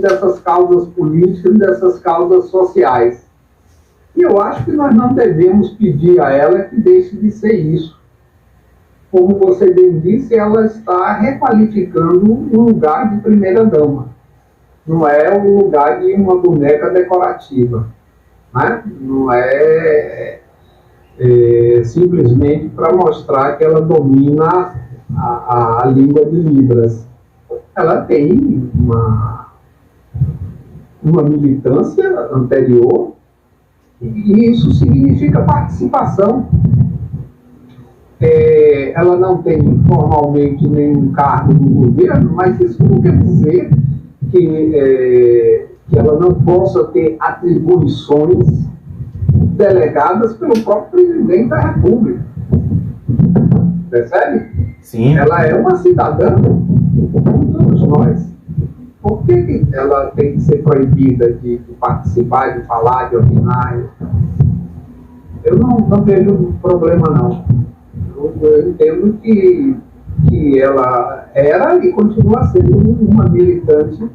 dessas causas políticas, dessas causas sociais. E eu acho que nós não devemos pedir a ela que deixe de ser isso. Como você bem disse, ela está requalificando o lugar de primeira-dama. Não é o lugar de uma boneca decorativa. Né? Não é simplesmente para mostrar que ela domina a língua de Libras. Ela tem uma militância anterior, e isso significa participação. Ela não tem formalmente nenhum cargo no governo, mas isso não quer dizer que ela não possa ter atribuições delegadas pelo próprio presidente da República. Percebe? Sim. Ela é uma cidadã como todos nós. Por que ela tem que ser proibida de participar, de falar, de opinar? Eu não vejo problema, não. Eu entendo que ela era e continua sendo uma militante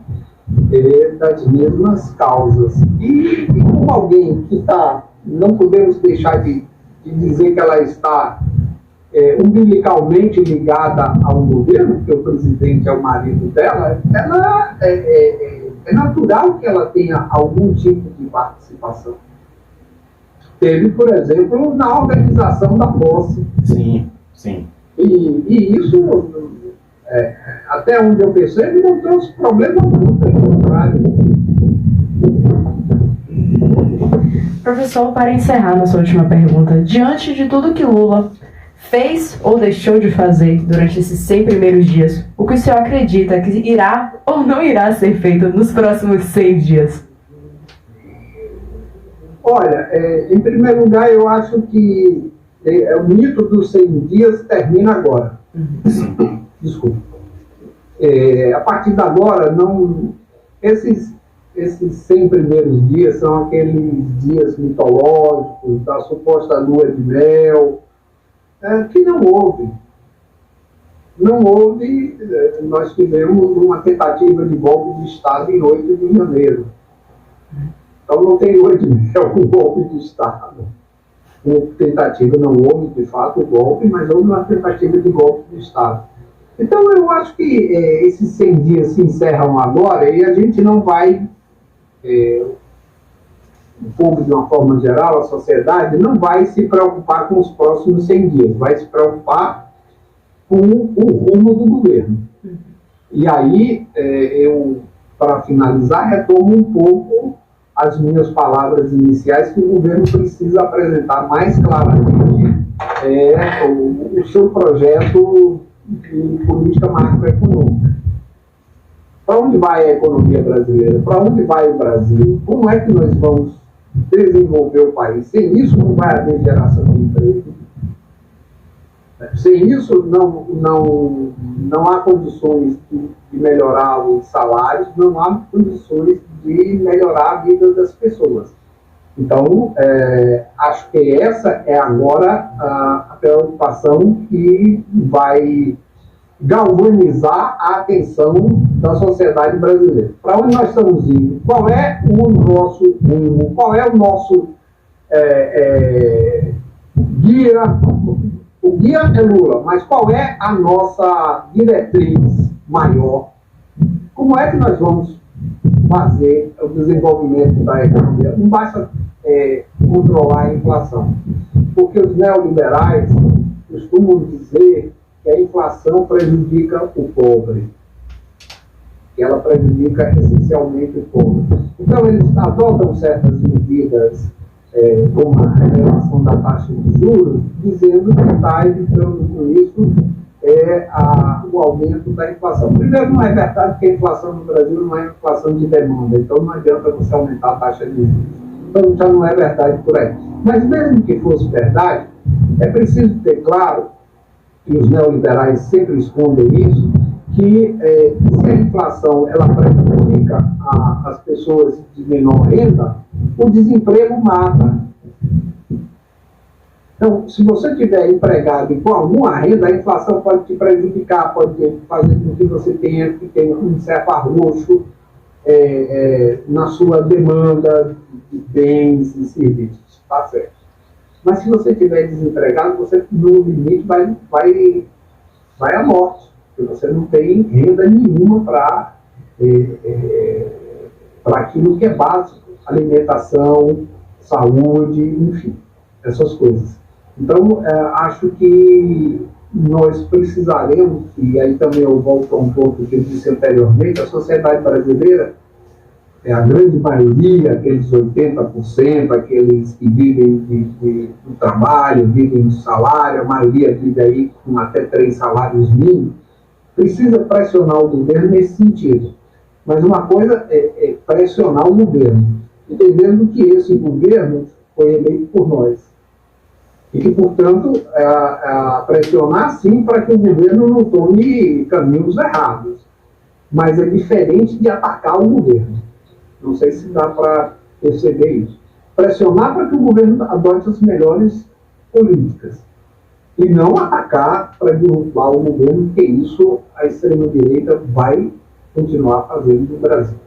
das mesmas causas. E como alguém que está... Não podemos deixar de dizer que ela está umbilicalmente ligada ao governo, porque o presidente é o marido dela, ela é natural que ela tenha algum tipo de participação. Teve, por exemplo, na organização da posse. Sim, sim. E isso, até onde eu percebo, não trouxe problema nenhum, pelo contrário. Professor, para encerrar nossa última pergunta, diante de tudo que Lula fez ou deixou de fazer durante esses 100 primeiros dias, o que o senhor acredita que irá ou não irá ser feito nos próximos 100 dias? Olha, em primeiro lugar, eu acho que o mito dos 100 dias termina agora. Desculpa. A partir de agora, esses 100 primeiros dias são aqueles dias mitológicos da suposta lua de mel, que não houve. Não houve, nós tivemos uma tentativa de golpe de Estado em 8 de janeiro. Então não tem lua de mel com golpe de Estado. Uma tentativa, não houve de fato o golpe, mas houve uma tentativa de golpe de Estado. Então eu acho que esses 100 dias se encerram agora e a gente não vai, o povo de uma forma geral, a sociedade, não vai se preocupar com os próximos 100 dias, vai se preocupar com o rumo do governo. E aí, eu, para finalizar, retomo um pouco as minhas palavras iniciais, que o governo precisa apresentar mais claramente o seu projeto de política macroeconômica. Para onde vai a economia brasileira? Para onde vai o Brasil? Como é que nós vamos desenvolver o país? Sem isso não vai haver geração de emprego. Sem isso não há condições de melhorar os salários, não há condições de melhorar a vida das pessoas. Então, acho que essa é agora a preocupação que vai galvanizar a atenção da sociedade brasileira. Para onde nós estamos indo? Qual é o nosso rumo? Qual é o nosso guia? O guia é Lula, mas qual é a nossa diretriz maior? Como é que nós vamos fazer o desenvolvimento da economia? Não basta controlar a inflação, porque os neoliberais costumam dizer que a inflação prejudica o pobre, que ela prejudica essencialmente o pobre. Então eles adotam certas medidas, como a elevação da taxa de juros, dizendo que está evitando com isso o aumento da inflação. Primeiro, não é verdade que a inflação no Brasil não é inflação de demanda, então não adianta você aumentar a taxa de juros. Então já não é verdade por aí. Mas mesmo que fosse verdade, é preciso ter claro, e os neoliberais sempre escondem isso, que se a inflação ela prejudica as pessoas de menor renda, o desemprego mata. Então, se você tiver empregado e com alguma renda, a inflação pode te prejudicar, pode fazer com que você tenha um certo arroxo na sua demanda de bens e serviços. Tá certo. Mas se você estiver desempregado, você no limite vai à morte. Porque você não tem renda nenhuma para aquilo que é básico. Alimentação, saúde, enfim, essas coisas. Então, acho que nós precisaremos, e aí também eu volto a um ponto que eu disse anteriormente, a sociedade brasileira, a grande maioria, aqueles 80%, aqueles que vivem do trabalho, vivem do salário, a maioria vive aí com até 3 salários mínimos, precisa pressionar o governo nesse sentido. Mas uma coisa é pressionar o governo, entendendo que esse governo foi eleito por nós. E que, portanto, pressionar sim para que o governo não tome caminhos errados. Mas é diferente de atacar o governo. Não sei se dá para perceber isso. Pressionar para que o governo adote as melhores políticas. E não atacar para derrubar o governo, porque isso a extrema-direita vai continuar fazendo no Brasil.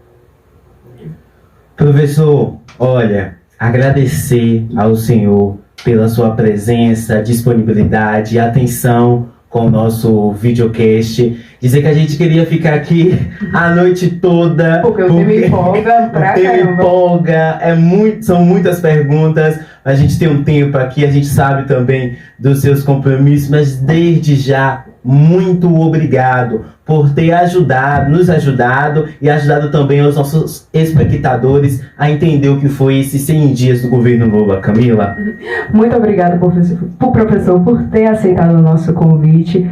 Professor, olha, agradecer ao senhor pela sua presença, disponibilidade e atenção com o nosso videocast. Dizer que a gente queria ficar aqui a noite toda. Porque o tema empolga pra caramba. São muitas perguntas. A gente tem um tempo aqui, a gente sabe também dos seus compromissos, mas desde já, muito obrigado por ter nos ajudado e ajudado também os nossos espectadores a entender o que foi esses 100 dias do governo Lula. Camila? Muito obrigada, professor, por ter aceitado o nosso convite.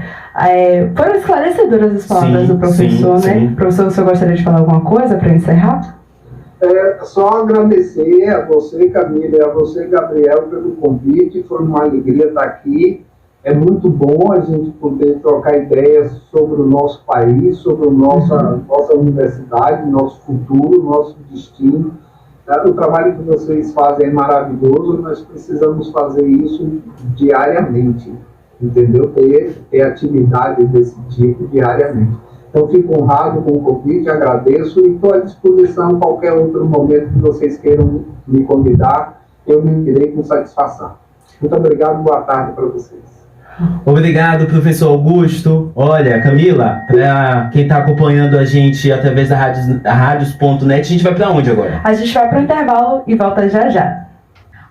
Foram esclarecedoras as palavras do professor, né? Sim. Professor, o senhor gostaria de falar alguma coisa para encerrar? Só agradecer a você, Camila, e a você, Gabriel, pelo convite. Foi uma alegria estar aqui. É muito bom a gente poder trocar ideias sobre o nosso país, sobre nossa universidade, nosso futuro, nosso destino. O trabalho que vocês fazem é maravilhoso, nós precisamos fazer isso diariamente, entendeu? Ter atividades desse tipo diariamente. Então, fico honrado com o convite, agradeço e estou à disposição em qualquer outro momento que vocês queiram me convidar, eu me irei com satisfação. Muito obrigado, boa tarde para vocês. Obrigado, professor Augusto. Olha, Camila, para quem está acompanhando a gente através da radios.net, a gente vai para onde agora? A gente vai para o intervalo e volta já já.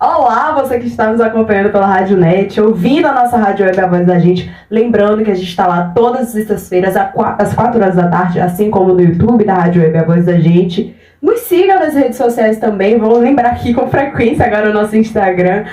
Olá, você que está nos acompanhando pela Rádio Net, ouvindo a nossa Rádio Web, a voz da gente. Lembrando que a gente está lá todas as sextas-feiras, às 4 horas da tarde, assim como no YouTube da Rádio Web, a voz da gente. Nos sigam nas redes sociais também, vou lembrar aqui com frequência agora o nosso Instagram,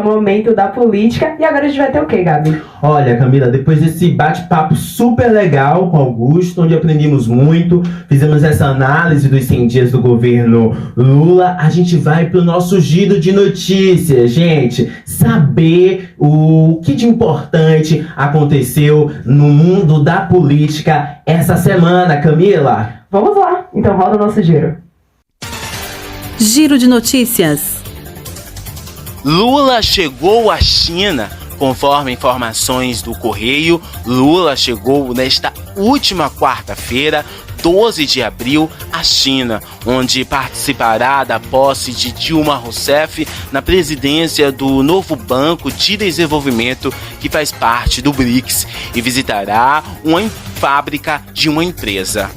@Momento da Política. E agora a gente vai ter o quê, Gabi? Olha, Camila, depois desse bate-papo super legal com Augusto, onde aprendemos muito, fizemos essa análise dos 100 dias do governo Lula, a gente vai pro nosso giro de notícias, gente. Saber o que de importante aconteceu no mundo da política essa semana, Camila. Vamos lá, então roda o nosso giro. Giro de notícias. Lula chegou à China. Conforme informações do Correio, Lula chegou nesta última quarta-feira, 12 de abril, à China, onde participará da posse de Dilma Rousseff na presidência do novo Banco de Desenvolvimento, que faz parte do BRICS, e visitará uma fábrica de uma empresa.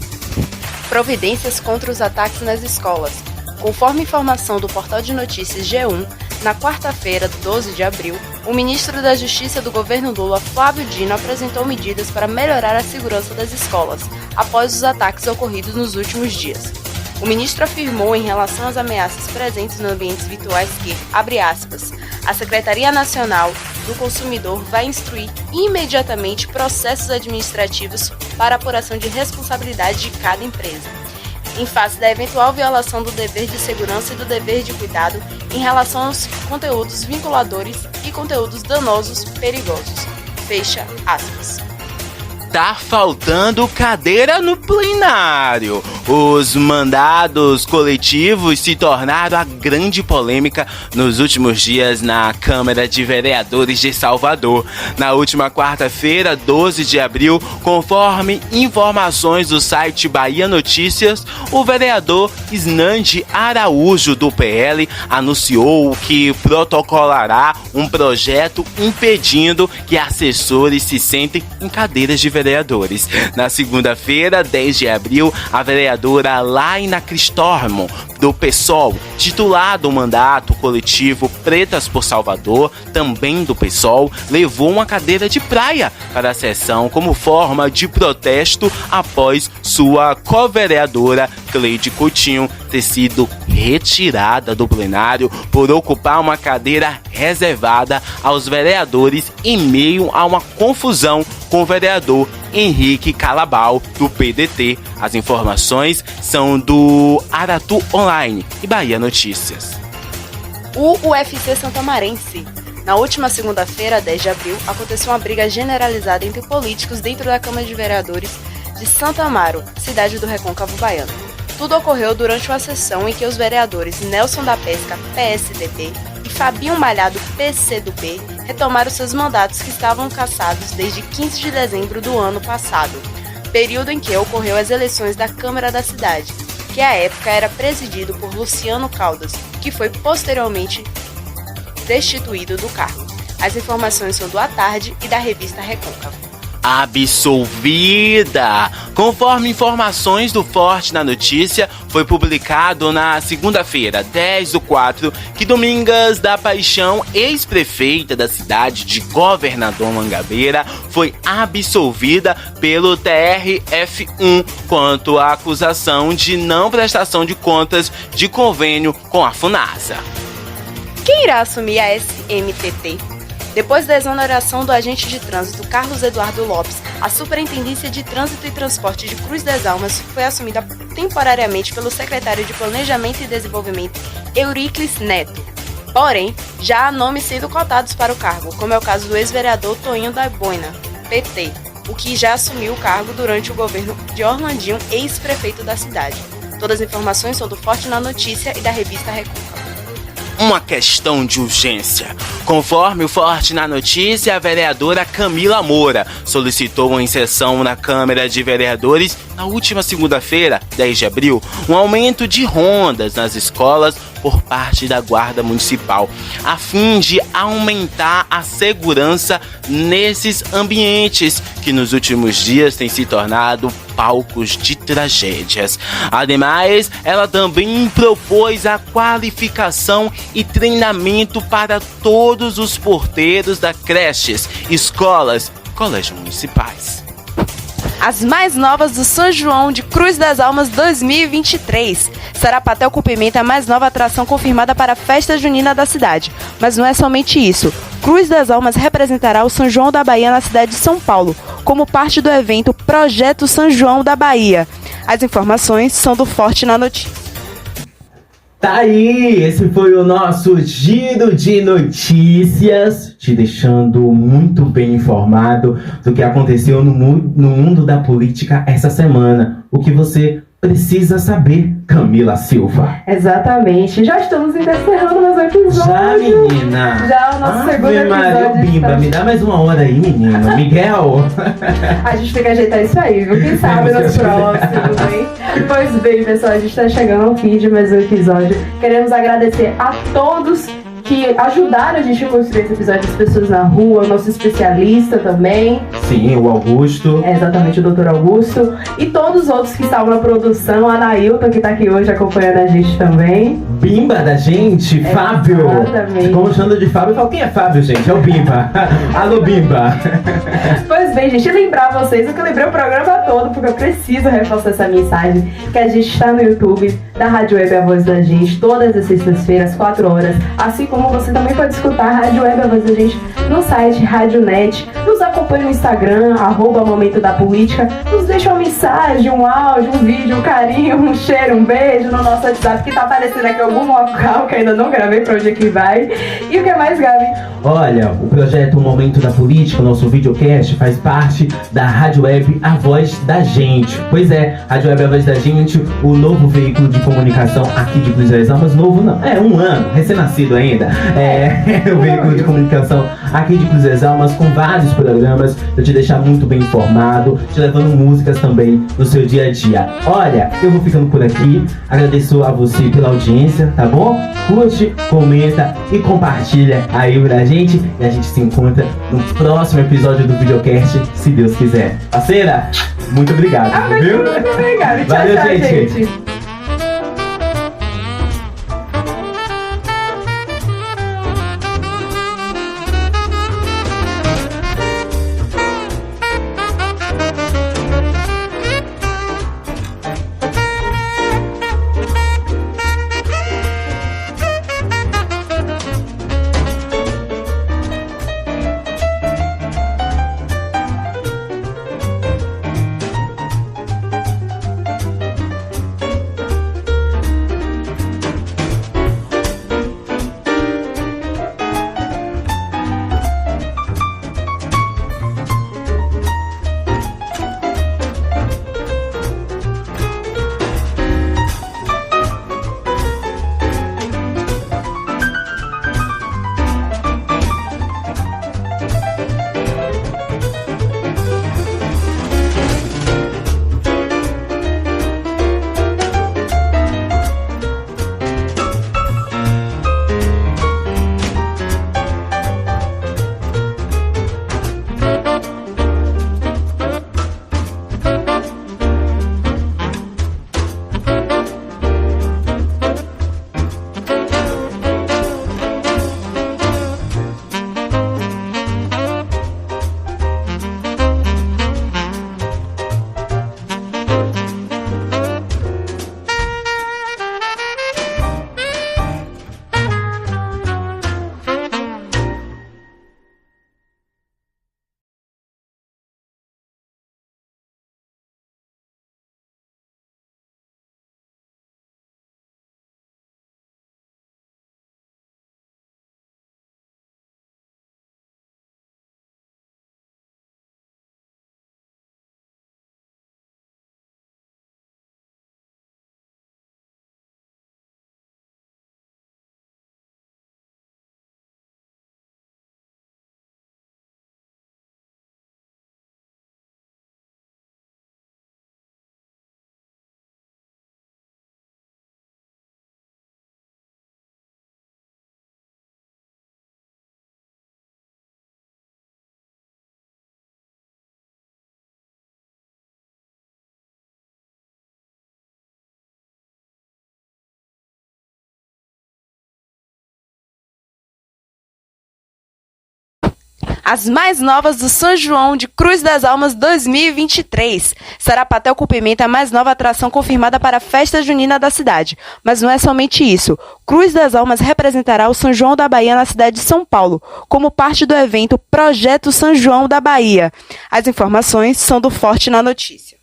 Providências contra os ataques nas escolas. Conforme informação do portal de notícias G1, na quarta-feira, 12 de abril, o ministro da Justiça do governo Lula, Flávio Dino, apresentou medidas para melhorar a segurança das escolas, após os ataques ocorridos nos últimos dias. O ministro afirmou em relação às ameaças presentes nos ambientes virtuais que, abre aspas, a Secretaria Nacional do Consumidor vai instruir imediatamente processos administrativos para apuração de responsabilidade de cada empresa, em face da eventual violação do dever de segurança e do dever de cuidado em relação aos conteúdos vinculadores e conteúdos danosos perigosos. Fecha aspas. Tá faltando cadeira no plenário. Os mandados coletivos se tornaram a grande polêmica nos últimos dias na Câmara de Vereadores de Salvador. Na última quarta-feira, 12 de abril, conforme informações do site Bahia Notícias, o vereador Isnandi Araújo, do PL, anunciou que protocolará um projeto impedindo que assessores se sentem em cadeiras de vereadores. Na segunda-feira, 10 de abril, a vereadora Laina Cristóvão, do PSOL, titulado o mandato coletivo Pretas por Salvador, também do PSOL, levou uma cadeira de praia para a sessão como forma de protesto após sua co-vereadora Cleide Coutinho ter sido retirada do plenário por ocupar uma cadeira reservada aos vereadores em meio a uma confusão com o vereador Henrique Calabal, do PDT. As informações são do Aratu Online e Bahia Notícias. O UFC Santamarense. Na última segunda-feira, 10 de abril, aconteceu uma briga generalizada entre políticos dentro da Câmara de Vereadores de Santo Amaro, cidade do Recôncavo Baiano. Tudo ocorreu durante uma sessão em que os vereadores Nelson da Pesca, PSDB, e Fabinho Malhado, PCdoB, retomaram seus mandatos que estavam cassados desde 15 de dezembro do ano passado, período em que ocorreu as eleições da Câmara da cidade, que à época era presidido por Luciano Caldas, que foi posteriormente destituído do cargo. As informações são do À Tarde e da revista Recôncavo. Absolvida! Conforme informações do Forte na Notícia, foi publicado na segunda-feira, 10/4, que Domingas da Paixão, ex-prefeita da cidade de Governador Mangabeira, foi absolvida pelo TRF1 quanto à acusação de não prestação de contas de convênio com a Funasa. Quem irá assumir a SMTT? Depois da exoneração do agente de trânsito Carlos Eduardo Lopes, a Superintendência de Trânsito e Transporte de Cruz das Almas foi assumida temporariamente pelo secretário de Planejamento e Desenvolvimento Euríclides Neto. Porém, já há nomes sendo cotados para o cargo, como é o caso do ex-vereador Toinho da Boina, PT, o que já assumiu o cargo durante o governo de Orlandinho, ex-prefeito da cidade. Todas as informações são do Forte na Notícia e da revista Recôncavo. Uma questão de urgência. Conforme o Forte na Notícia, a vereadora Camila Moura solicitou em sessão na Câmara de Vereadores, na última segunda-feira, 10 de abril, um aumento de rondas nas escolas por parte da Guarda Municipal, a fim de aumentar a segurança nesses ambientes que nos últimos dias têm se tornado palcos de tragédias. Ademais, ela também propôs a qualificação e treinamento para todos os porteiros da creches, escolas, colégios municipais. As mais novas do São João de Cruz das Almas 2023. Sarapatel com Pimenta é a mais nova atração confirmada para a festa junina da cidade. Mas não é somente isso. Cruz das Almas representará o São João da Bahia na cidade de São Paulo, como parte do evento Projeto São João da Bahia. As informações são do Forte na Notícia. Tá aí, esse foi o nosso giro de notícias, te deixando muito bem informado do que aconteceu no mundo da política essa semana. O que você precisa saber, Camila Silva. Exatamente, já estamos encerrando mais um episódio. Já, menina. Já o nosso segundo Maria, episódio. Bimba, me dá mais uma hora aí, menino. Miguel. A gente tem que ajeitar isso aí, viu? Quem sabe nos próximos, hein? Pois bem, pessoal, a gente está chegando ao fim de mais um episódio. Queremos agradecer a todos que ajudaram a gente a construir esse episódio, as pessoas na rua, o nosso especialista também. Sim, o Augusto. É, exatamente, o Dr. Augusto. E todos os outros que estavam na produção, a Anailton, que está aqui hoje acompanhando a gente também. Bimba da gente, Fábio. Exatamente. Como chama de Fábio, eu falo, quem é Fábio, gente? É o Bimba. Alô, Bimba. Pois bem, gente, lembrar vocês, que eu lembrei o programa todo, porque eu preciso reforçar essa mensagem, que a gente está no YouTube da Rádio Web A Voz da Gente, todas as sextas-feiras, 4 horas, assim como você também pode escutar a Rádio Web A Voz da Gente no site Rádio Net, nos acompanhe no Instagram, @Momento da Política, nos deixa uma mensagem, um áudio, um vídeo, um carinho, um cheiro, um beijo no nosso WhatsApp, que tá aparecendo aqui algum local que ainda não gravei, pra onde é que vai. E o que mais, Gabi? Olha, o projeto Momento da Política, o nosso videocast, faz parte da Rádio Web A Voz da Gente. Pois é, Rádio Web A Voz da Gente, o novo veículo de comunicação aqui de Cruz das Almas, novo não, é um ano, recém-nascido ainda. É o veículo de comunicação aqui de Cruz das Almas, com vários programas pra te deixar muito bem informado, te levando músicas também no seu dia a dia. Olha, eu vou ficando por aqui, agradeço a você pela audiência, tá bom? Curte, comenta e compartilha aí pra gente, e a gente se encontra no próximo episódio do videocast, se Deus quiser. Parceira, muito obrigado, viu? Muito obrigada. Tchau, Valeu, tchau, gente. gente. as mais novas do São João de Cruz das Almas 2023. Sarapatel com Pimenta é a mais nova atração confirmada para a festa junina da cidade. Mas não é somente isso. Cruz das Almas representará o São João da Bahia na cidade de São Paulo, como parte do evento Projeto São João da Bahia. As informações são do Forte na Notícia.